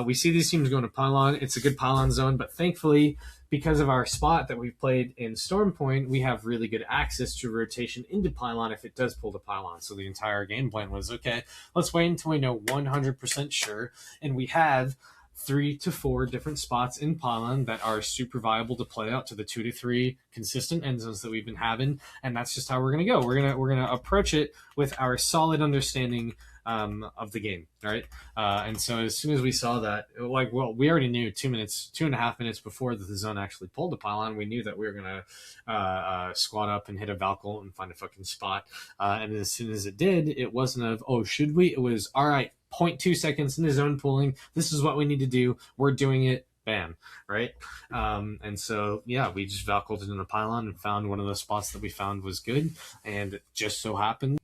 We see these teams going to Pylon. It's a good Pylon zone, but thankfully, because of our spot that we've played in Stormpoint, we have really good access to rotation into Pylon if it does pull to Pylon. So the entire game plan was, okay, let's wait until we know 100% sure, and we have 3 to 4 different spots in Pylon that are super viable to play out to the 2 to 3 consistent end zones that we've been having, and that's just how we're gonna go. We're gonna approach it with our solid understanding of the game, right? And so as soon as we saw that, like, well, we already knew 2.5 minutes before the zone actually pulled the Pylon, we knew that we were gonna squat up and hit a Valkyl and find a fucking spot. And as soon as it did, it wasn't of, oh, should we? It was, all right, 0.2 seconds into zone pulling. This is what we need to do. We're doing it. Bam, right? And so, yeah, we just Valkyled it in the Pylon and found one of the spots that we found was good. And it just so happened.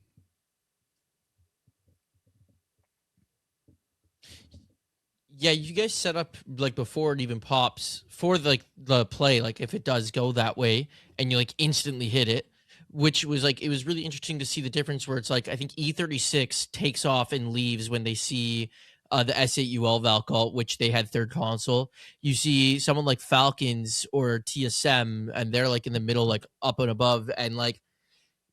Yeah, you guys set up, like, before it even pops for the play, like, if it does go that way and you like instantly hit it, which was like, it was really interesting to see the difference where it's like, I think E36 takes off and leaves when they see the S8UL Valkyl, which they had third console. You see someone like Falcons or TSM, and they're like in the middle, like up and above, and like,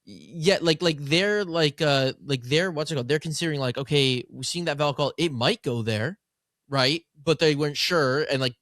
yeah, like they're they're, what's it called? They're considering like, okay, we're seeing that Valkyl, it might go there, right? But they weren't sure, and like,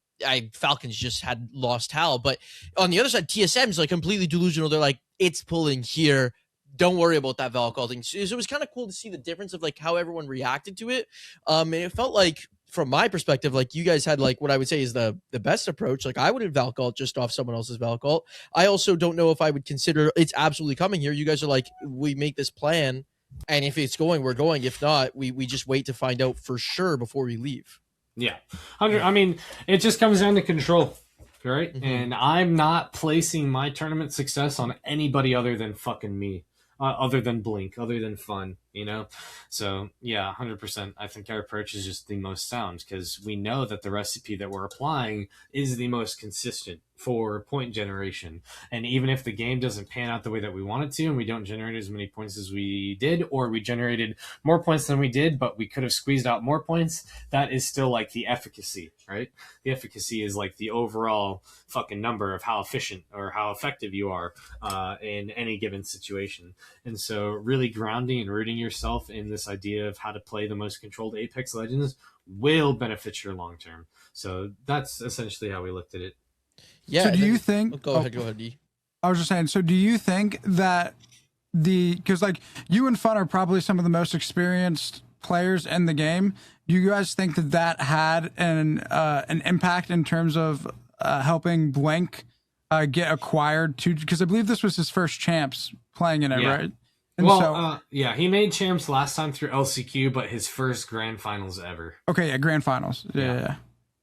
Falcons just had lost Hal. But on the other side, TSM is like completely delusional. They're like, it's pulling here. Don't worry about that Valkyl thing. So it was kind of cool to see the difference of like how everyone reacted to it. And it felt like, from my perspective, like you guys had like what I would say is the best approach. Like I would have Valkyl just off someone else's Valkyl. I also don't know if I would consider it's absolutely coming here. You guys are like, we make this plan, and if it's going, we're going. If not, we just wait to find out for sure before we leave. Yeah. I mean, it just comes down to control, right? Mm-hmm. And I'm not placing my tournament success on anybody other than fucking me, other than Blink, other than fun, you know? So, yeah, 100%. I think our approach is just the most sound, because we know that the recipe that we're applying is the most consistent for point generation. And even if the game doesn't pan out the way that we want it to, and we don't generate as many points as we did, or we generated more points than we did, but we could have squeezed out more points, that is still like the efficacy, right? The efficacy is like the overall fucking number of how efficient or how effective you are in any given situation. And so really grounding and rooting yourself in this idea of how to play the most controlled Apex Legends will benefit your long term. So that's essentially how we looked at it. Yeah. So do you think? Go ahead, D. I was just saying. So do you think that because like you and Fun are probably some of the most experienced players in the game. Do you guys think that had an impact in terms of helping Blink get acquired to? Because I believe this was his first champs playing in it, right? And well, yeah, he made champs last time through LCQ, but his first grand finals ever. Okay, yeah, grand finals. Yeah.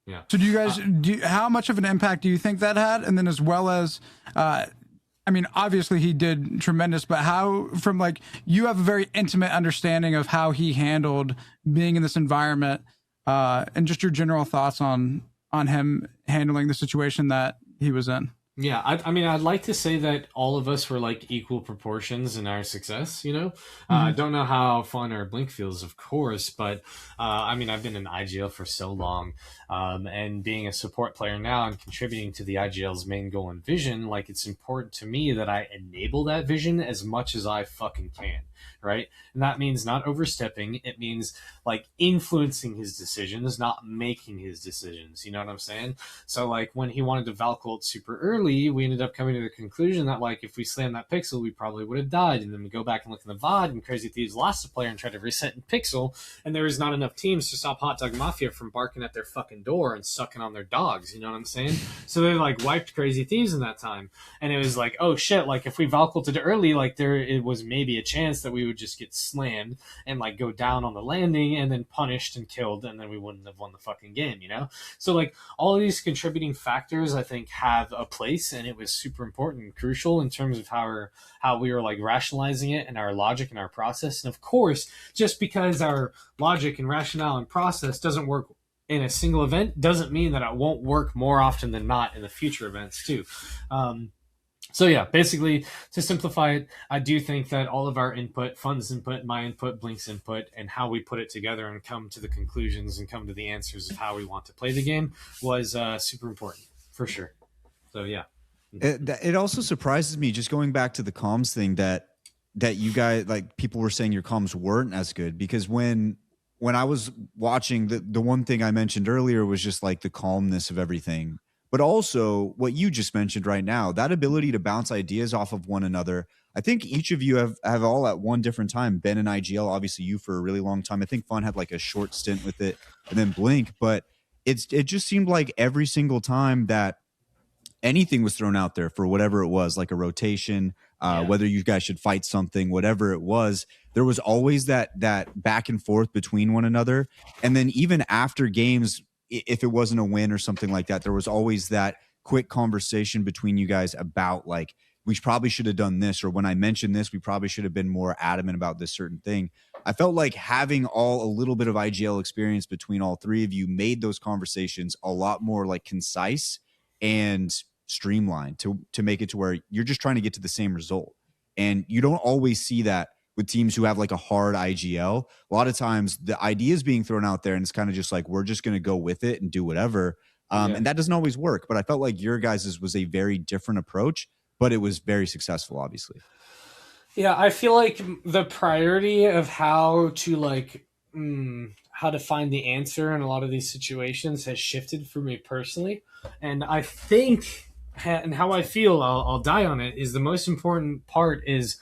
Yeah. So do you guys how much of an impact do you think that had? And then as well as I mean, obviously he did tremendous, but how from like you have a very intimate understanding of how he handled being in this environment, and just your general thoughts on him handling the situation that he was in. Yeah, I mean, I'd like to say that all of us were like equal proportions in our success, you know? I don't know how Fun or Blink feels, of course, but I mean, I've been in IGL for so long, and being a support player now and contributing to the IGL's main goal and vision, like it's important to me that I enable that vision as much as I fucking can, right? And that means not overstepping. It means like influencing his decisions, not making his decisions. You know what I'm saying? So like when he wanted to Valcolt super early, we ended up coming to the conclusion that like if we slammed that Pixel, we probably would have died. And then we go back and look in the VOD and Crazy Thieves lost a player and tried to reset in Pixel, and there was not enough teams to stop Hot Dog Mafia from barking at their fucking door and sucking on their dogs. You know what I'm saying? So they like wiped Crazy Thieves in that time. And it was like, oh shit, like if we Valcolted early, like it was maybe a chance that we would just get slammed and like go down on the landing and then punished and killed, and then we wouldn't have won the fucking game, you know? So like all of these contributing factors I think have a place, and it was super important and crucial in terms of how we were like rationalizing it and our logic and our process. And of course, just because our logic and rationale and process doesn't work in a single event doesn't mean that it won't work more often than not in the future events too. So yeah, basically to simplify it, I do think that all of our input, Fun's input, my input, Blink's input, and how we put it together and come to the conclusions and come to the answers of how we want to play the game was super important for sure. So yeah. It also surprises me, just going back to the comms thing, that you guys, like people were saying your comms weren't as good, because when I was watching, the one thing I mentioned earlier was just like the calmness of everything. But also what you just mentioned right now, that ability to bounce ideas off of one another. I think each of you have all at one different time been in IGL, obviously you for a really long time. I think Fun had like a short stint with it, and then Blink. But it just seemed like every single time that anything was thrown out there for whatever it was, like a rotation, whether you guys should fight something, whatever it was, there was always that back and forth between one another. And then even after games, if it wasn't a win or something like that, there was always that quick conversation between you guys about like, we probably should have done this, or when I mentioned this, we probably should have been more adamant about this certain thing. I felt like having a little bit of IGL experience between all three of you made those conversations a lot more like concise and streamlined to make it to where you're just trying to get to the same result. And you don't always see that with teams who have like a hard IGL. A lot of times the idea is being thrown out there and it's kind of just like, we're just going to go with it and do whatever. And that doesn't always work. But I felt like your guys's was a very different approach, but it was very successful, obviously. Yeah, I feel like the priority of how to like how to find the answer in a lot of these situations has shifted for me personally. And I think, and how I feel, I'll die on it, is the most important part is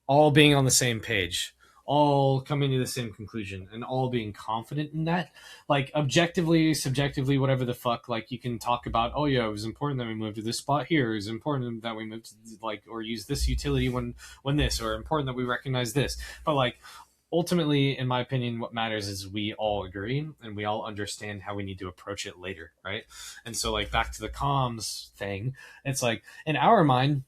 all being on the same page, all coming to the same conclusion, and all being confident in that. Like objectively, subjectively, whatever the fuck, like you can talk about, oh yeah, it was important that we moved to this spot here, it was important that we moved to like, or use this utility when this, or important that we recognize this. But like ultimately, in my opinion, what matters is we all agree and we all understand how we need to approach it later, right? And so like back to the comms thing, it's like in our mind,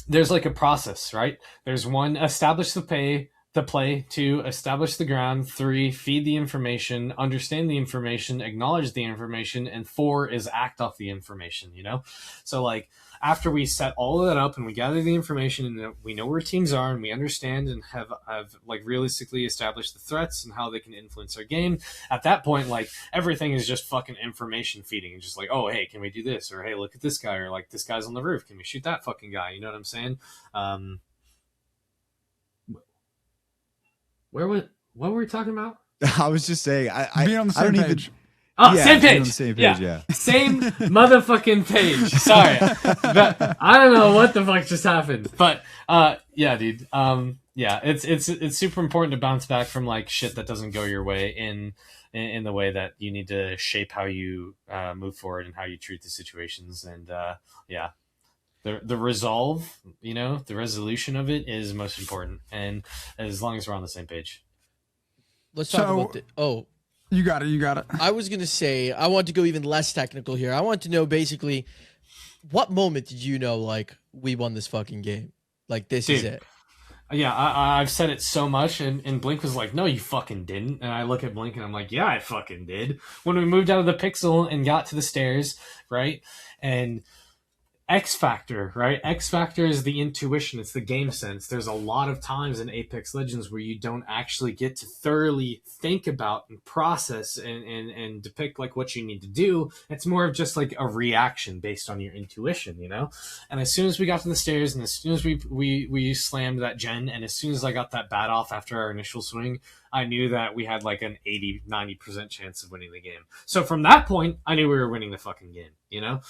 there's like a process, right? There's 1, establish the play, 2, establish the ground, 3, feed the information, understand the information, acknowledge the information, and 4 is act off the information, you know? So like after we set all of that up and we gather the information and we know where teams are and we understand and have like realistically established the threats and how they can influence our game, at that point, like everything is just fucking information feeding and just like, oh, hey, can we do this? Or hey, look at this guy, or like this guy's on the roof. Can we shoot that fucking guy? You know what I'm saying? What were we talking about? I was just saying, Being on the same page. Oh, Yeah, same be on page. the same page, yeah. Same motherfucking page. Sorry. But I don't know what the fuck just happened. But yeah, dude. Yeah, it's super important to bounce back from like shit that doesn't go your way in the way that you need to shape how you move forward and how you treat the situations. And yeah. The resolve, the resolution of it is most important. And as long as we're on the same page. Let's talk about You got it. I was going to say, I want to go even less technical here. I want to know basically, what moment did you know, like, we won this fucking game? Like, this is it. Yeah, I've said it so much, and Blink was like, no, you fucking didn't. And I look at Blink, and I'm like, yeah, I fucking did. When we moved out of the pixel and got to the stairs, right? And X Factor, right? X Factor is the intuition. It's the game sense. There's a lot of times in Apex Legends where you don't actually get to thoroughly think about and process and depict like what you need to do. It's more of just like a reaction based on your intuition, And as soon as we got to the stairs and as soon as we slammed that gen and as soon as I got that bat off after our initial swing, I knew that we had like an 80-90% chance of winning the game. So from that point, I knew we were winning the fucking game,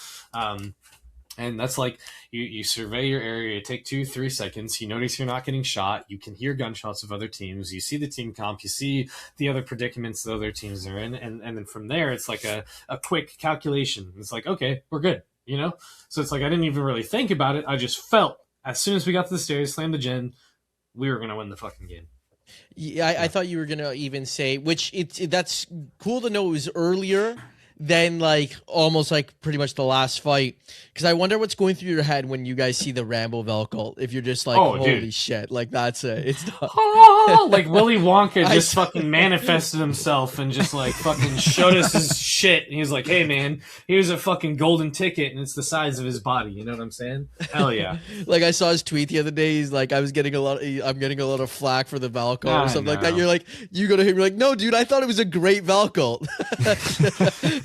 And that's like, you survey your area, you take 2-3 seconds, you notice you're not getting shot, you can hear gunshots of other teams, you see the team comp, you see the other predicaments that other teams are in, and then from there, it's like a quick calculation. It's like, okay, we're good, So it's like, I didn't even really think about it, I just felt, as soon as we got to the stairs, slammed the gen, we were going to win the fucking game. Yeah, I thought you were going to even say, which that's cool to know it was earlier than like almost like pretty much the last fight, because I wonder what's going through your head when you guys see the Rambo Velcult. If you're just like, holy dude. Shit, like that's it. It's not like Willy Wonka just fucking manifested himself and just like fucking showed us his shit. And he was like, hey man, here's a fucking golden ticket and it's the size of his body. You know what I'm saying? Hell yeah. Like I saw his tweet the other day. He's like, I'm getting a lot of flack for the Velcult or something like that. You're like, you go to him, you're like, no dude, I thought it was a great Velcult.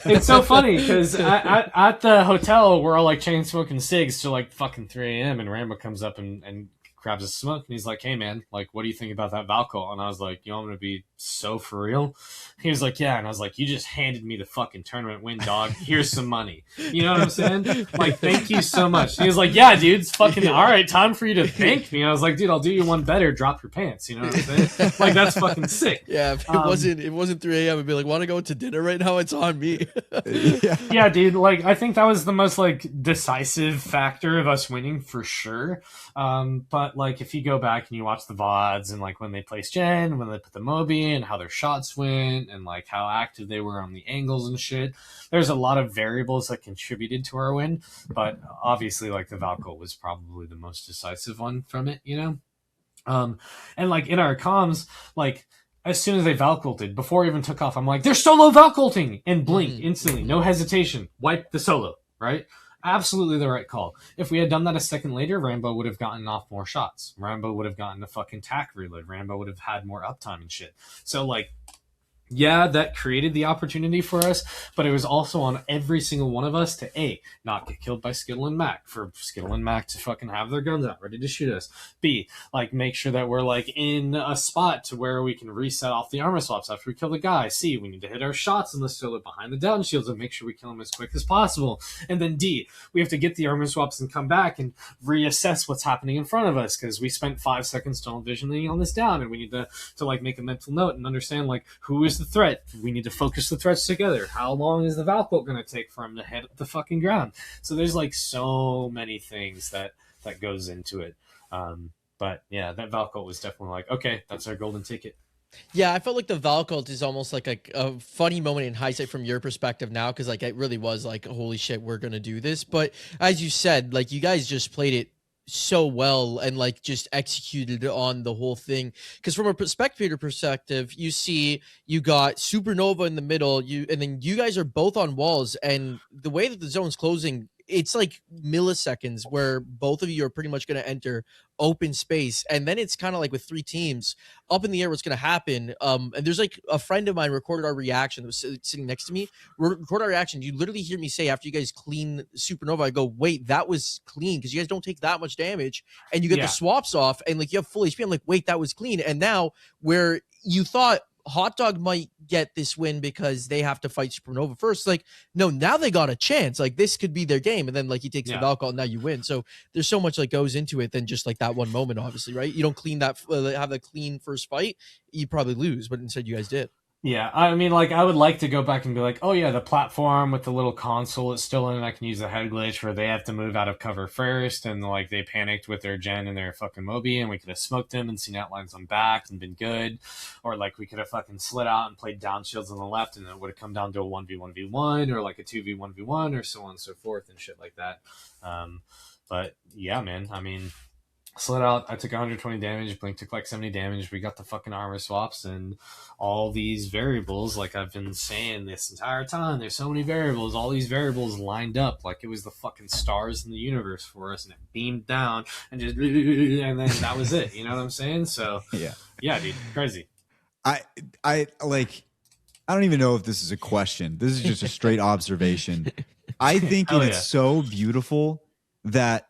It's so funny because at the hotel we're all like chain smoking cigs till like fucking 3 a.m. and Rambo comes up and grabs a smoke and he's like, hey man, like what do you think about that Valkyl? And I was like, you want me to be so for real? He was like, yeah. And I was like, you just handed me the fucking tournament win, dog. Here's some money. You know what I'm saying? Like, thank you so much. And he was like, yeah, dude, it's fucking all right, time for you to thank me. And I was like, dude, I'll do you one better, drop your pants. You know what I'm saying? Like, that's fucking sick. Yeah, if it wasn't 3 a.m. I'd be like, want to go to dinner right now? It's on me. Yeah, dude, like I think that was the most like decisive factor of us winning for sure. But like if you go back and you watch the VODs and like when they place Gen, when they put the Moby and how their shots went and like how active they were on the angles and shit, there's a lot of variables that contributed to our win. But obviously like the Valkyl was probably the most decisive one from it, and like in our comms, like as soon as they Valkulted, before I even took off, I'm like, they're solo Valkulting! And blink instantly, no hesitation, wipe the solo, right? Absolutely the right call. If we had done that a second later, Rambo would have gotten off more shots. Rambo would have gotten a fucking tack reload. Rambo would have had more uptime and shit. So like, yeah, that created the opportunity for us, but it was also on every single one of us to A, not get killed by Skittle and Mac, for Skittle and Mac to fucking have their guns out ready to shoot us. B, like make sure that we're like in a spot to where we can reset off the armor swaps after we kill the guy. C, we need to hit our shots in the solo behind the down shields and make sure we kill them as quick as possible. And then D, we have to get the armor swaps and come back and reassess what's happening in front of us because we spent 5 seconds tunnel visioning on this down and we need to like make a mental note and understand like who is the threat. We need to focus the threats together. How long is the Valkyl going to take for him to hit the fucking ground? So there's like so many things that goes into it. But yeah, that Valkyl was definitely like, okay, that's our golden ticket. Yeah, I felt like the Valkyl is almost like a funny moment in hindsight from your perspective now, because like it really was like, holy shit, we're gonna do this. But as you said, like you guys just played it so well and like just executed on the whole thing, because from a spectator perspective, you see you got Supernova in the middle, and then you guys are both on walls, and the way that the zone's closing, it's like milliseconds where both of you are pretty much going to enter open space, and then it's kind of like with 3 teams up in the air what's going to happen. And there's like a friend of mine recorded our reaction that was sitting next to me, recorded our reaction. You literally hear me say after you guys clean Supernova, I go, wait, that was clean, because you guys don't take that much damage and you get the swaps off and like you have full HP. I'm like, wait, that was clean. And now where you thought, Hot Dog might get this win because they have to fight Supernova first. Like, no, now they got a chance. Like, this could be their game. And then, like, he takes the alcohol, and now you win. So there's so much, like, goes into it than just, like, that one moment, obviously, right? You don't clean that, have the clean first fight, you probably lose. But instead, you guys did. Yeah, I mean, like, I would like to go back and be like, oh yeah, the platform with the little console is still in, and I can use the head glitch where they have to move out of cover first, and like they panicked with their gen and their fucking Moby, and we could have smoked them and seen outlines on back and been good, or like we could have fucking slid out and played down shields on the left, and it would have come down to a 1v1v1 or like a 2v1v1 or so on and so forth and shit like that. But yeah, man, I mean, slid out, I took 120 damage, Blink took like 70 damage, we got the fucking armor swaps, and all these variables, like I've been saying this entire time, there's so many variables, all these variables lined up like it was the fucking stars in the universe for us, and it beamed down, and just, and then that was it, you know what I'm saying? So, yeah, dude, crazy. I don't even know if this is a question. This is just a straight observation. I think it's so beautiful that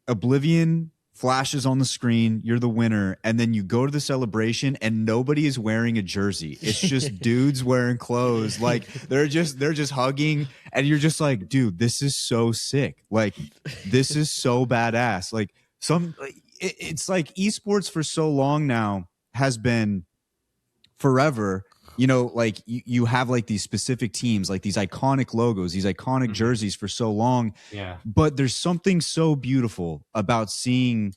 Oblivion flashes on the screen, you're the winner, and then you go to the celebration and nobody is wearing a jersey. It's just dudes wearing clothes. Like they're just hugging, and you're just like, dude, this is so sick. Like this is so badass. Like it's like esports for so long now has been forever. You know, like you have like these specific teams, like these iconic logos, these iconic jerseys for so long. Yeah. But there's something so beautiful about seeing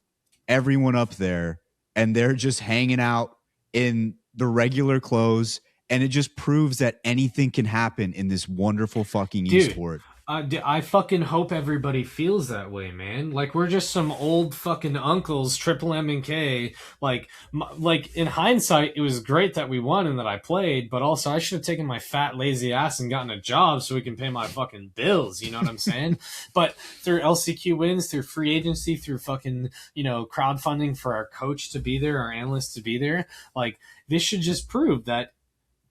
everyone up there and they're just hanging out in the regular clothes. And it just proves that anything can happen in this wonderful fucking esport. I fucking hope everybody feels that way, man. Like we're just some old fucking uncles, Triple M and K. Like in hindsight, it was great that we won and that I played, but also I should have taken my fat lazy ass and gotten a job so we can pay my fucking bills. You know what I'm saying? But through LCQ wins, through free agency, through fucking crowdfunding for our coach to be there, our analyst to be there, like this should just prove that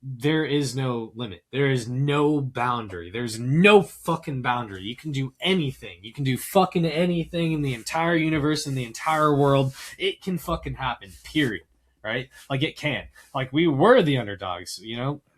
there is no limit. There is no boundary. There's no fucking boundary. You can do anything. You can do fucking anything in the entire universe, in the entire world. It can fucking happen, period. Right? Like it can. Like we were the underdogs,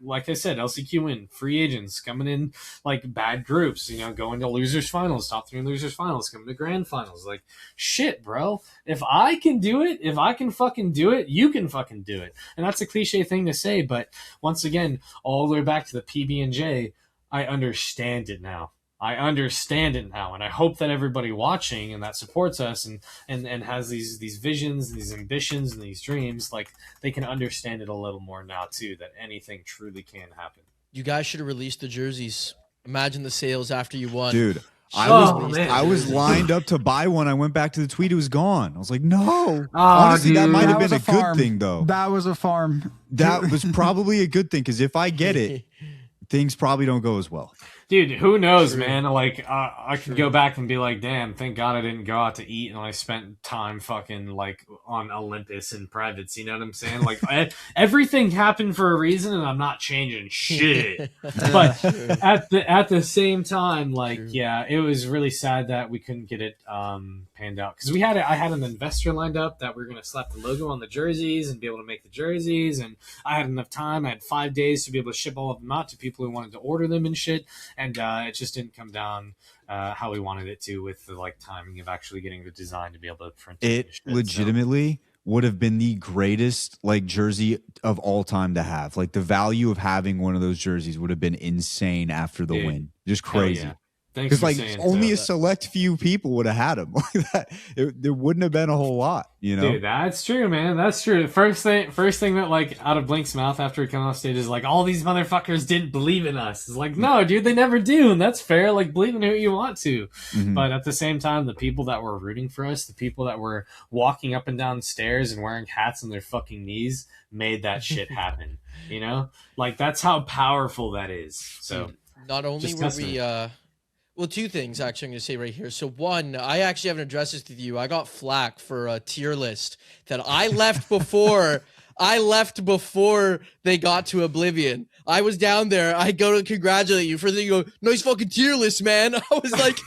like I said, LCQ win, free agents coming in like bad groups, going to losers finals, top 3 in losers finals, coming to grand finals. Like shit, bro. If I can do it, if I can fucking do it, you can fucking do it. And that's a cliche thing to say, but once again, all the way back to the PB&J, I understand it now. And I hope that everybody watching and that supports us and has these visions and these ambitions and these dreams, like they can understand it a little more now too, that anything truly can happen. You guys should have released the jerseys. Imagine the sales after you won. Dude, I was lined up to buy one. I went back to the tweet. It was gone. I was like, no. Honestly, that might have been a good thing, though. That was a farm. That was probably a good thing, because if I get it, things probably don't go as well. Dude, who knows, man? Like, I could go back and be like, damn, thank God I didn't go out to eat and I spent time fucking, like, on Olympus in privates, you know what I'm saying? Like, everything happened for a reason and I'm not changing shit. But at the same time, like, yeah, it was really sad that we couldn't get it panned out. Because I had an investor lined up that we were going to slap the logo on the jerseys and be able to make the jerseys, and I had enough time. I had 5 days to be able to ship all of them out to people who wanted to order them and shit. And it just didn't come down how we wanted it to, with the like timing of actually getting the design to be able to print it. It legitimately would have been the greatest like jersey of all time to have. Like the value of having one of those jerseys would have been insane after the win. Just crazy. Because like only a select few people would have had them like that. There wouldn't have been a whole lot, Dude, that's true, man. That's true. First thing that like out of Blink's mouth after he came off stage is like, all these motherfuckers didn't believe in us. It's like, no, dude, they never do, and that's fair. Like, believe in who you want to. Mm-hmm. But at the same time, the people that were rooting for us, the people that were walking up and down stairs and wearing hats on their fucking knees, made that shit happen. Like that's how powerful that is. So not only were we well, 2 things, actually, I'm going to say right here. So, one, I actually haven't addressed this with you. I got flack for a tier list that I left before. They got to Oblivion. I was down there. I go to congratulate you for you go, nice fucking tier list, man. I was like,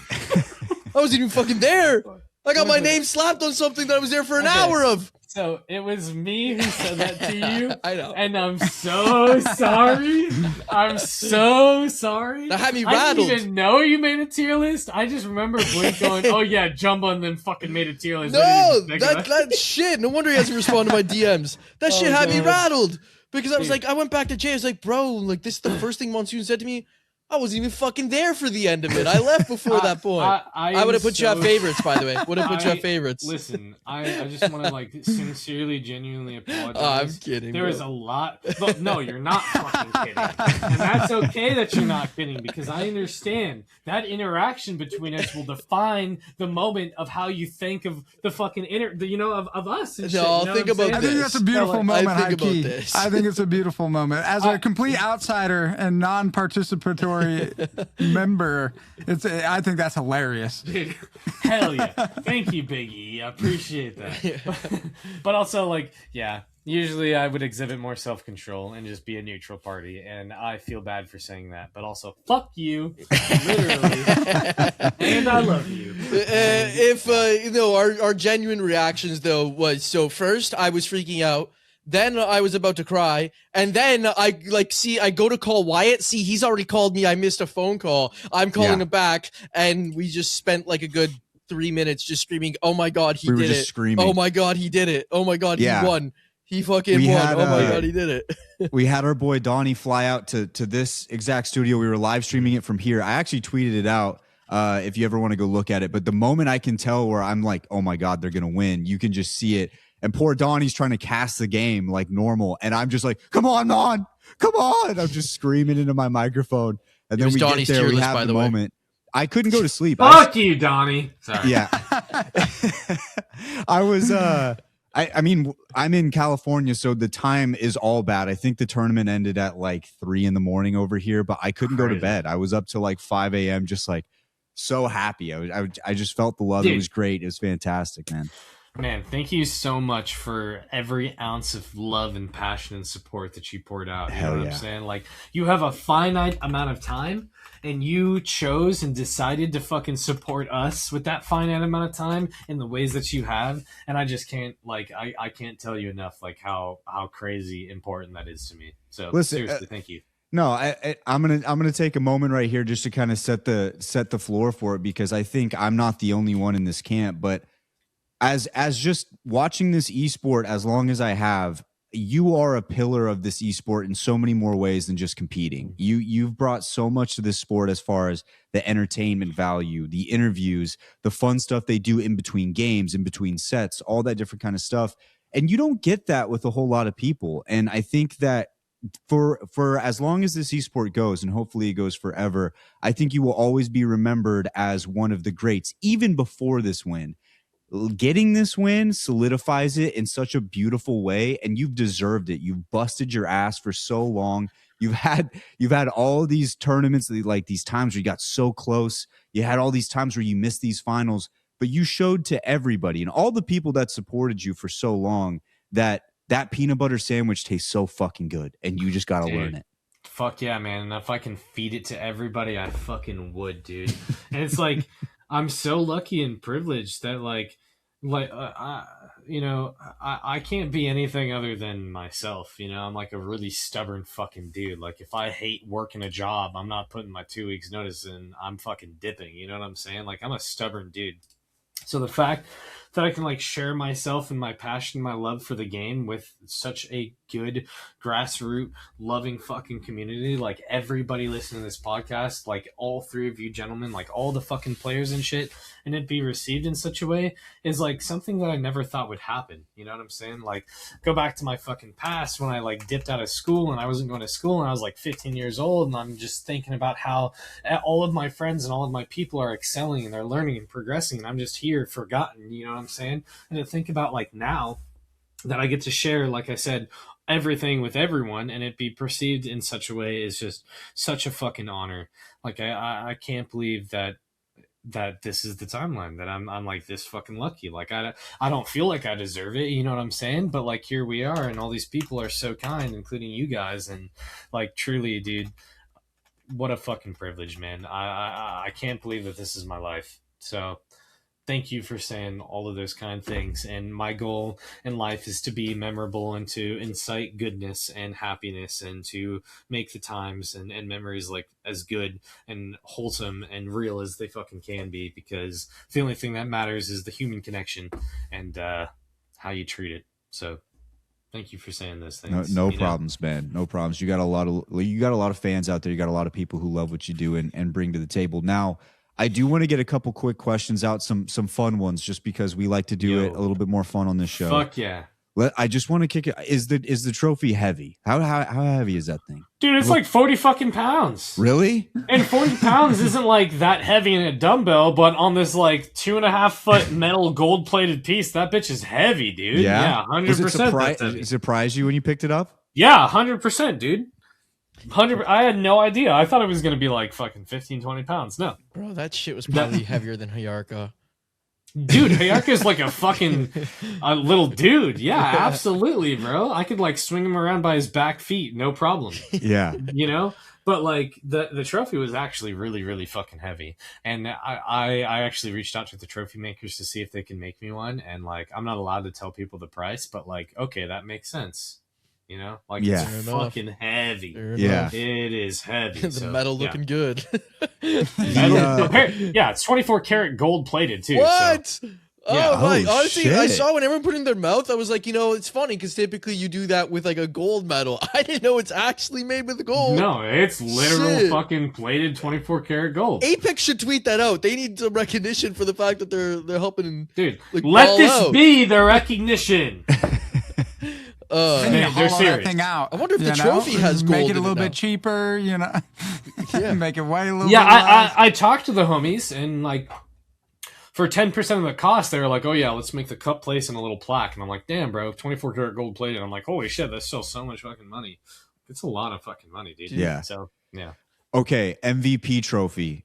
I wasn't even fucking there. I got my name slapped on something that I was there for an hour of. So it was me who said that to you. I know. And I'm so sorry. I'm so sorry. That had me I rattled. didn't even know you made a tier list. I just remember Blink going, "Oh yeah, Jumbo," and then fucking made a tier list. No, that shit. No wonder he hasn't responded to my DMs. That shit had me God. rattled. Because I was Dude. like, I went back to Jay. I was like, bro, like this is the first thing Monsoon said to me. I wasn't even fucking there for the end of it. I left before that point. I would have put you at favorites, by the way. Would have put you at favorites. Listen, I just want to like sincerely, genuinely apologize. Oh, I'm kidding. There was a lot. But no, you're not fucking kidding, and that's okay that you're not kidding because I understand that interaction between us will define the moment of how you think of the fucking of us. And shit, No, you know think what I'm about saying? I think that's a beautiful I moment, think high about key. this. I think it's a beautiful moment. As a complete outsider and non-participatory member, I think that's hilarious. Dude, hell yeah. Thank you, Big E. I appreciate that. But also, like, yeah, usually I would exhibit more self-control and just be a neutral party. And I feel bad for saying that. But also, fuck you. Literally. And I love you. Our genuine reactions, though, was so first, I was freaking out. Then I was about to cry, and then I go to call Wyatt. See, he's already called me. I missed a phone call. I'm calling him back, and we just spent like a good 3 minutes just screaming, "Oh my god, he did it! Screaming. Oh my god, he did it! Oh my god, he won! He fucking won! Had, oh my god, he did it!" We had our boy Donnie fly out to this exact studio. We were live streaming it from here. I actually tweeted it out. If you ever want to go look at it, but the moment I can tell where I'm like, "Oh my god, they're gonna win," you can just see it. And poor Donnie's trying to cast the game like normal. And I'm just like, come on, Don. Come on. I'm just screaming into my microphone. And then we Donnie's get there, we list, have by the way. moment. I couldn't go to sleep. Fuck you, Donnie. Sorry. Yeah. I was, I mean, I'm in California, so the time is all bad. I think the tournament ended at like 3 a.m. over here, but I couldn't go to bed. I was up till like 5 a.m. just like so happy. I just felt the love. Dude. It was great. It was fantastic, man. Man, thank you so much for every ounce of love and passion and support that you poured out. You know what I'm saying? Like, you have a finite amount of time, and you chose and decided to fucking support us with that finite amount of time in the ways that you have. And I just can't, like, I can't tell you enough, like, how crazy important that is to me. So, Listen, seriously, thank you. No, I'm gonna take a moment right here just to kind of set the floor for it, because I think I'm not the only one in this camp, but as just watching this esport as long as I have, you are a pillar of this esport in so many more ways than just competing. You've brought so much to this sport as far as the entertainment value, the interviews, the fun stuff they do in between games, in between sets, all that different kind of stuff. And you don't get that with a whole lot of people. And I think that for as long as this esport goes, and hopefully it goes forever, I think you will always be remembered as one of the greats, even before this win. Getting this win solidifies it in such a beautiful way, and you've deserved it. You've busted your ass for so long. You've had all these tournaments, like these times where you got so close. You had all these times where you missed these finals, but you showed to everybody and all the people that supported you for so long that peanut butter sandwich tastes so fucking good, and you just got to learn it. Fuck yeah, man. And if I can feed it to everybody, I fucking would, dude. And it's like, I'm so lucky and privileged that I can't be anything other than myself. You know, I'm like a really stubborn fucking dude. Like, if I hate working a job, I'm not putting my 2 weeks notice in. I'm fucking dipping. You know what I'm saying? Like, I'm a stubborn dude. So the fact that I can like share myself and my passion, my love for the game with such a good grassroots loving fucking community, like everybody listening to this podcast, like all three of you gentlemen, like all the fucking players and shit, and it be received in such a way is like something that I never thought would happen. You know what I'm saying? Like, go back to my fucking past when I like dipped out of school and I wasn't going to school and I was like 15 years old, and I'm just thinking about how all of my friends and all of my people are excelling and they're learning and progressing, and I'm just here forgotten. You know what I'm saying? And to think about like now that I get to share, like I said, everything with everyone and it be perceived in such a way is just such a fucking honor. Like I can't believe that this is the timeline that I'm like this fucking lucky. Like I don't feel like I deserve it, you know what I'm saying? But like here we are, and all these people are so kind, including you guys, and like truly, dude, what a fucking privilege, man. I can't believe that this is my life. So thank you for saying all of those kind things. And my goal in life is to be memorable and to incite goodness and happiness and to make the times and memories like as good and wholesome and real as they fucking can be, because the only thing that matters is the human connection and how you treat it. So thank you for saying those things. No problems, man. No problems. You got a lot of fans out there. You got a lot of people who love what you do and bring to the table. Now, I do want to get a couple quick questions out, some fun ones, just because we like to do it a little bit more fun on this show. Fuck yeah. I just want to kick it. Is the trophy heavy? How heavy is that thing? Dude, it's like 40 fucking pounds. Really? And 40 pounds isn't like that heavy in a dumbbell, but on this like 2.5 foot metal gold plated piece, that bitch is heavy, dude. Yeah, 100%. Did it surprise you when you picked it up? Yeah, 100%, dude. 100. I had no idea. I thought it was gonna be like fucking 15, 20 pounds. No, Bro, that shit was probably heavier than Hayarka. dude, Hayarka's like a fucking little dude. Yeah, absolutely, bro. I could like swing him around by his back feet, no problem. Yeah, you know. But like the trophy was actually really, really fucking heavy, and I actually reached out to the trophy makers to see if they can make me one, and like I'm not allowed to tell people the price, but like okay, that makes sense. You know, like it's fucking heavy. Yeah, it is heavy. The metal looking good. Yeah, it's 24 karat gold plated too. What? So. Oh Yeah. my! Oh, Honestly, shit. I saw when everyone put it in their mouth. I was like, it's funny because typically you do that with like a gold medal. I didn't know it's actually made with gold. No, it's literal Shit. fucking plated 24 karat gold. Apex should tweet that out. They need some recognition for the fact that they're helping. Dude, like, let ball this out. be the recognition. Then you they're hollow serious. that thing out. I wonder if the you know? trophy has gold Make it in a it little now. bit cheaper, you know. Yeah. Make it way a little Yeah, bit less. I talked to the homies and like for 10% of the cost, they were like, "Oh yeah, let's make the cup place and a little plaque." And I'm like, "Damn, bro, 24 karat gold plated." I'm like, "Holy shit, that's still so much fucking money. It's a lot of fucking money, dude." Yeah. So yeah. Okay, MVP trophy.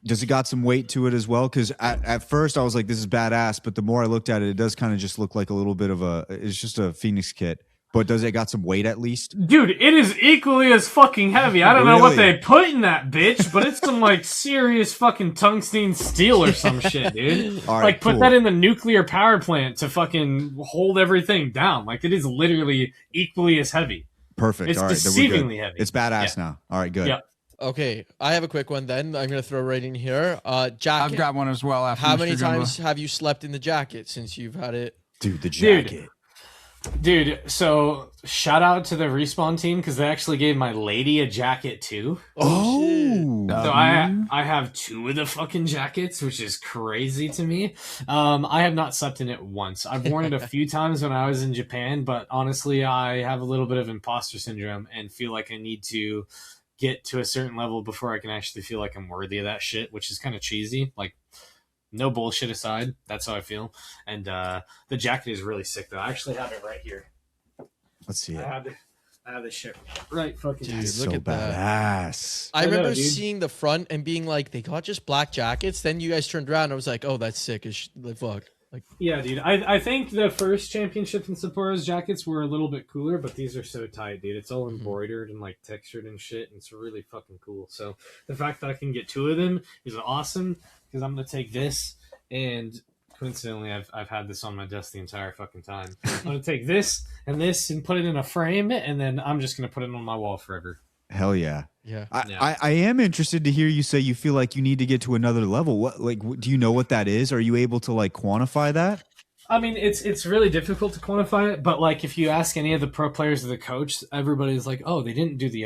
Does it got some weight to it as well? Because at first I was like, this is badass, but the more I looked at it, it does kind of just look like a little bit of it's just a Phoenix kit. But does it got some weight at least? Dude, it is equally as fucking heavy. I don't know what Really? they put in that bitch, but it's some like serious fucking tungsten steel or some shit, dude. All right, Like put cool. that in the nuclear power plant to fucking hold everything down. Like it is literally equally as heavy. Perfect. It's All right, then we're good. deceivingly heavy. It's badass now. All right, good. Yeah. Okay, I have a quick one. Then I'm gonna throw right in here. Jacket. I've got one as well. After How Mr. many Gumbo. times have you slept in the jacket since you've had it? Dude, the jacket. Dude, so shout out to the Respawn team because they actually gave my lady a jacket too. Oh, So I have 2 of the fucking jackets, which is crazy to me. I have not slept in it once. I've worn it a few times when I was in Japan, but honestly, I have a little bit of imposter syndrome and feel like I need to get to a certain level before I can actually feel like I'm worthy of that shit, which is kind of cheesy. Like, no bullshit aside, that's how I feel. And the jacket is really sick, though. I actually have it right here. let's see it. I have this shit right fucking Dude, here. look So at that. badass. I I know, remember dude. seeing the front and being like, they got just black jackets. Then you guys turned around and I was like, oh, that's sick as like, fuck. Like, Yeah, dude. I think the first championship in Sapporo's jackets were a little bit cooler, but these are so tight, dude. It's all embroidered and like textured and shit, and it's really fucking cool. So the fact that I can get 2 of them is awesome because I'm gonna take this and coincidentally I've had this on my desk the entire fucking time. I'm gonna take this and put it in a frame, and then I'm just gonna put it on my wall forever. Hell yeah. yeah. I am interested to hear you say you feel like you need to get to another level. What do you know what that is? Are you able to like quantify that? I mean, it's really difficult to quantify it, but like if you ask any of the pro players or the coach, everybody's like, "Oh, they didn't do the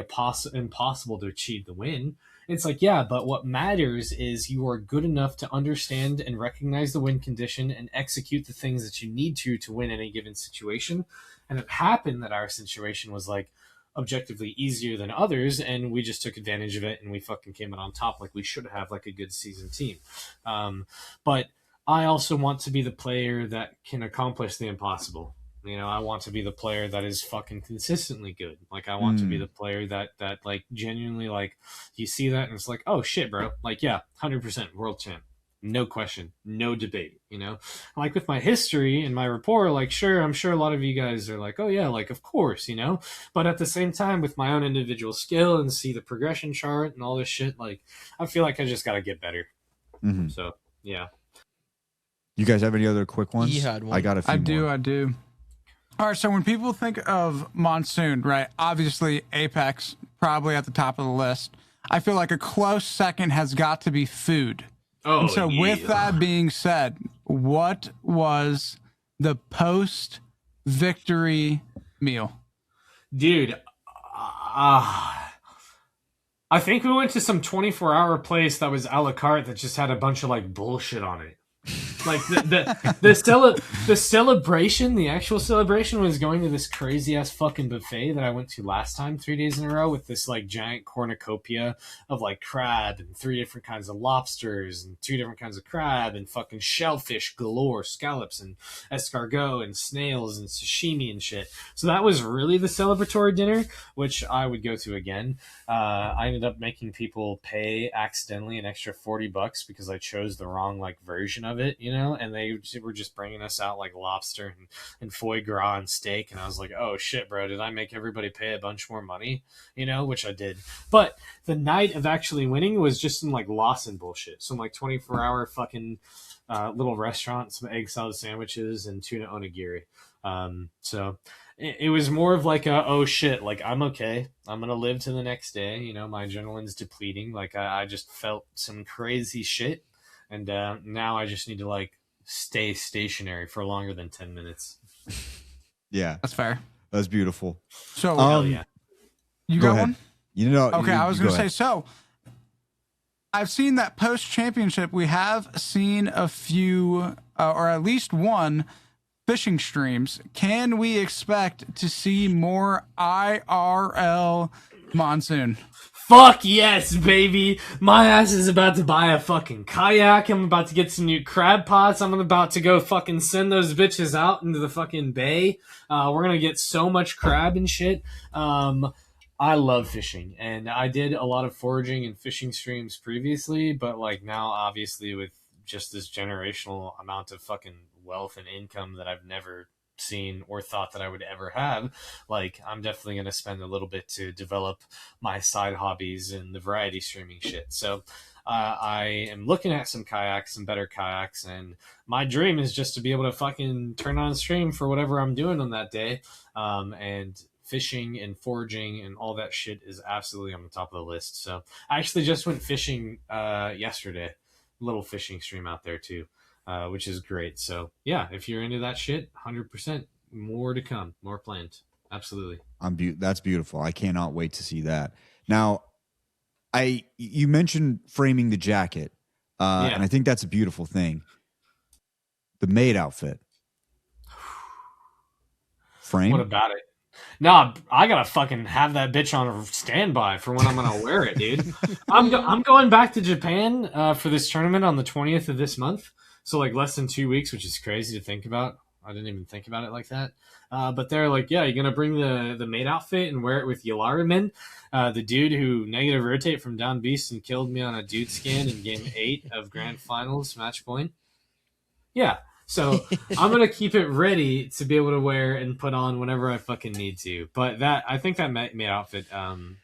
impossible to achieve the win." It's like, yeah, but what matters is you are good enough to understand and recognize the win condition and execute the things that you need to win any given situation. And it happened that our situation was like objectively easier than others, and we just took advantage of it and we fucking came out on top like we should have, like a good seasoned team. But I also want to be the player that can accomplish the impossible. You know, I want to be the player that is fucking consistently good. Like, I want to be the player that like genuinely, like, you see that and it's like, oh shit, bro. Like, yeah, 100% world champ. No question, no debate, you know? Like with my history and my rapport, like, sure, I'm sure a lot of you guys are like, oh yeah, like, of course, you know? But at the same time, with my own individual skill and see the progression chart and all this shit, like, I feel like I just got to get better. Mm-hmm. So, yeah. You guys have any other quick ones? He had one. I got a few I do. All right, so when people think of Monsoon, right, obviously Apex probably at the top of the list. I feel like a close second has got to be food. Oh, And so with that being said, what was the post-victory meal? dude, I think we went to some 24-hour place that was a la carte that just had a bunch of like bullshit on it. Like the celebration, the actual celebration was going to this crazy ass fucking buffet that I went to last time 3 days in a row with this like giant cornucopia of like crab and 3 different kinds of lobsters and 2 different kinds of crab and fucking shellfish galore, scallops and escargot and snails and sashimi and shit. So that was really the celebratory dinner, which I would go to again. I ended up making people pay accidentally an extra $40 because I chose the wrong like version of it, you know, and they were just bringing us out like lobster and foie gras and steak, and I was like, oh shit, bro, did I make everybody pay a bunch more money, you know, which I did. But the night of actually winning was just some like Lawson bullshit, some like 24-hour fucking little restaurant, some egg salad sandwiches and tuna onigiri. So it was more of like a, oh shit, like I'm okay, I'm gonna live to the next day, you know, my adrenaline's depleting, like I just felt some crazy shit, and now I just need to like stay stationary for longer than 10 minutes. Yeah, That's fair. that's beautiful. So Hell yeah. you Go got ahead. one? You know, Okay, I was go going to say, ahead. so I've seen that post-championship, we have seen a few, or at least one, fishing streams. Can we expect to see more IRL Monsoon? Fuck yes, baby. My ass is about to buy a fucking kayak. I'm about to get some new crab pots. I'm about to go fucking send those bitches out into the fucking bay. We're going to get so much crab and shit. I love fishing, and I did a lot of foraging and fishing streams previously, but like now, obviously, with just this generational amount of fucking wealth and income that I've never seen or thought that I would ever have, like I'm definitely going to spend a little bit to develop my side hobbies and the variety streaming shit. So I am looking at some kayaks, some better kayaks, and my dream is just to be able to fucking turn on stream for whatever I'm doing on that day. And fishing and foraging and all that shit is absolutely on the top of the list. So I actually just went fishing yesterday, little fishing stream out there too, which is great. So yeah, if you're into that shit, 100% more to come, more planned. Absolutely. That's beautiful. I cannot wait to see that. Now, you mentioned framing the jacket, Yeah. and I think that's a beautiful thing. The maid outfit. Frame? What about it? Nah, I gotta fucking have that bitch on standby for when I'm gonna wear it, dude. I'm going back to Japan for this tournament on the 20th of this month, so like less than 2 weeks, which is crazy to think about. I didn't even think about it like that. But they're like, yeah, you're gonna bring the maid outfit and wear it with Yalariman, the dude who negative rotate from down beast and killed me on a dude scan in game 8 of Grand Finals match point. Yeah. So I'm gonna keep it ready to be able to wear and put on whenever I fucking need to. But I think that maid outfit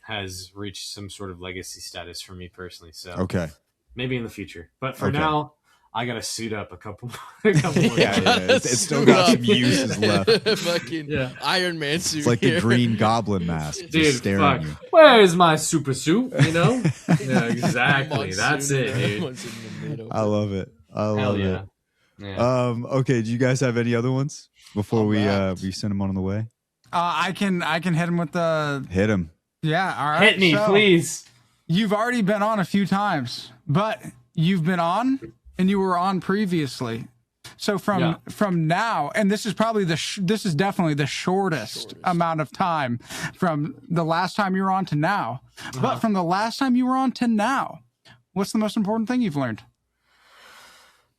has reached some sort of legacy status for me personally. So Okay. maybe in the future. But for Okay. now, I gotta suit up a couple more. Yeah, it's still got some uses left. Fucking Yeah. Iron Man suit. It's like here. the Green Goblin mask, Dude, just staring fuck. at you. Where's my super suit? You know? Yeah, exactly. Monsoon, That's it, dude. Monsoon in the middle. I love it. I love Hell yeah. it. Yeah. Okay. Do you guys have any other ones before All we right. we send them on the way? I can hit him with the, Hit them. yeah, all right. Hit me, So, please. You've already been on a few times, but you've been on and you were on previously. So from now, and this is probably this is definitely the shortest amount of time from the last time you were on to now. But from the last time you were on to now, what's the most important thing you've learned?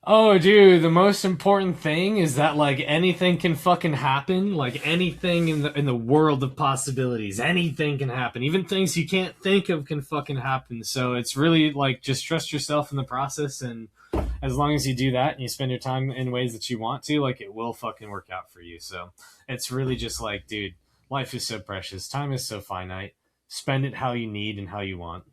Oh, dude, the most important thing is that like anything can fucking happen. Like anything in the world of possibilities, anything can happen. Even things you can't think of can fucking happen. So it's really like just trust yourself in the process, and as long as you do that and you spend your time in ways that you want to, like it will fucking work out for you. So it's really just like, dude, life is so precious. Time is so finite. Spend it how you need and how you want.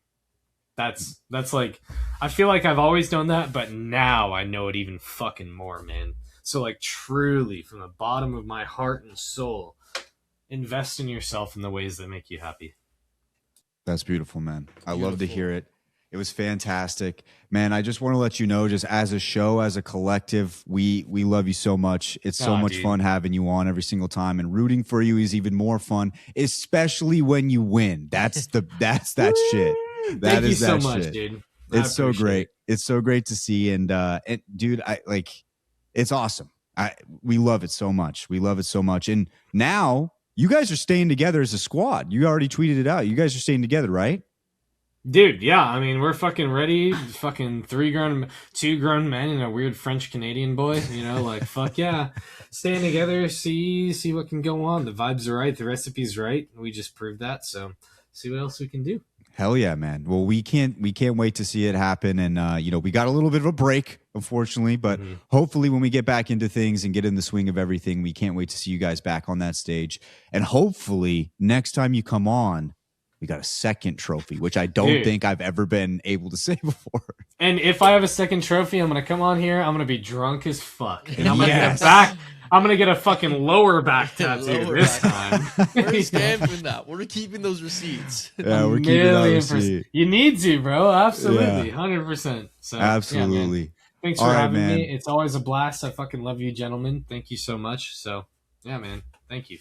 That's like, I feel like I've always done that, but now I know it even fucking more, man. So like, truly, from the bottom of my heart and soul, invest in yourself in the ways that make you happy. That's beautiful, man. I love to Beautiful. hear it. It was fantastic, man. I just want to let you know, just as a show, as a collective, we love you so much. It's so much Dude. fun having you on every single time, and rooting for you is even more fun, especially when you win. That's that shit. That Thank you is so that much, shit. dude. I It's so appreciate great. it. It's so great to see, and dude, it's awesome. We love it so much. We love it so much, and now you guys are staying together as a squad. You already tweeted it out. You guys are staying together, right? Dude, yeah, I mean, we're fucking ready. Fucking two grown men and a weird French Canadian boy. You know, like fuck yeah, staying together. See what can go on. The vibes are right. The recipe's right. We just proved that. So, see what else we can do. Hell yeah, man. Well, we can't wait to see it happen. And we got a little bit of a break, unfortunately, but hopefully when we get back into things and get in the swing of everything, we can't wait to see you guys back on that stage. And hopefully next time you come on, we got a second trophy, which I don't think I've ever been able to say before. And if I have a second trophy, I'm gonna come on here. I'm gonna be drunk as fuck. And I'm gonna Yes. get back. I'm gonna get a fucking lower back tattoo Lower this back. time. We're stamping that. We're keeping those receipts. Yeah, we're keeping that receipt. You need to, bro. Absolutely, Yeah. 100%. So yeah, man. Absolutely. Thanks All for right, having man. me. It's always a blast. I fucking love you, gentlemen. Thank you so much. So yeah, man. Thank you.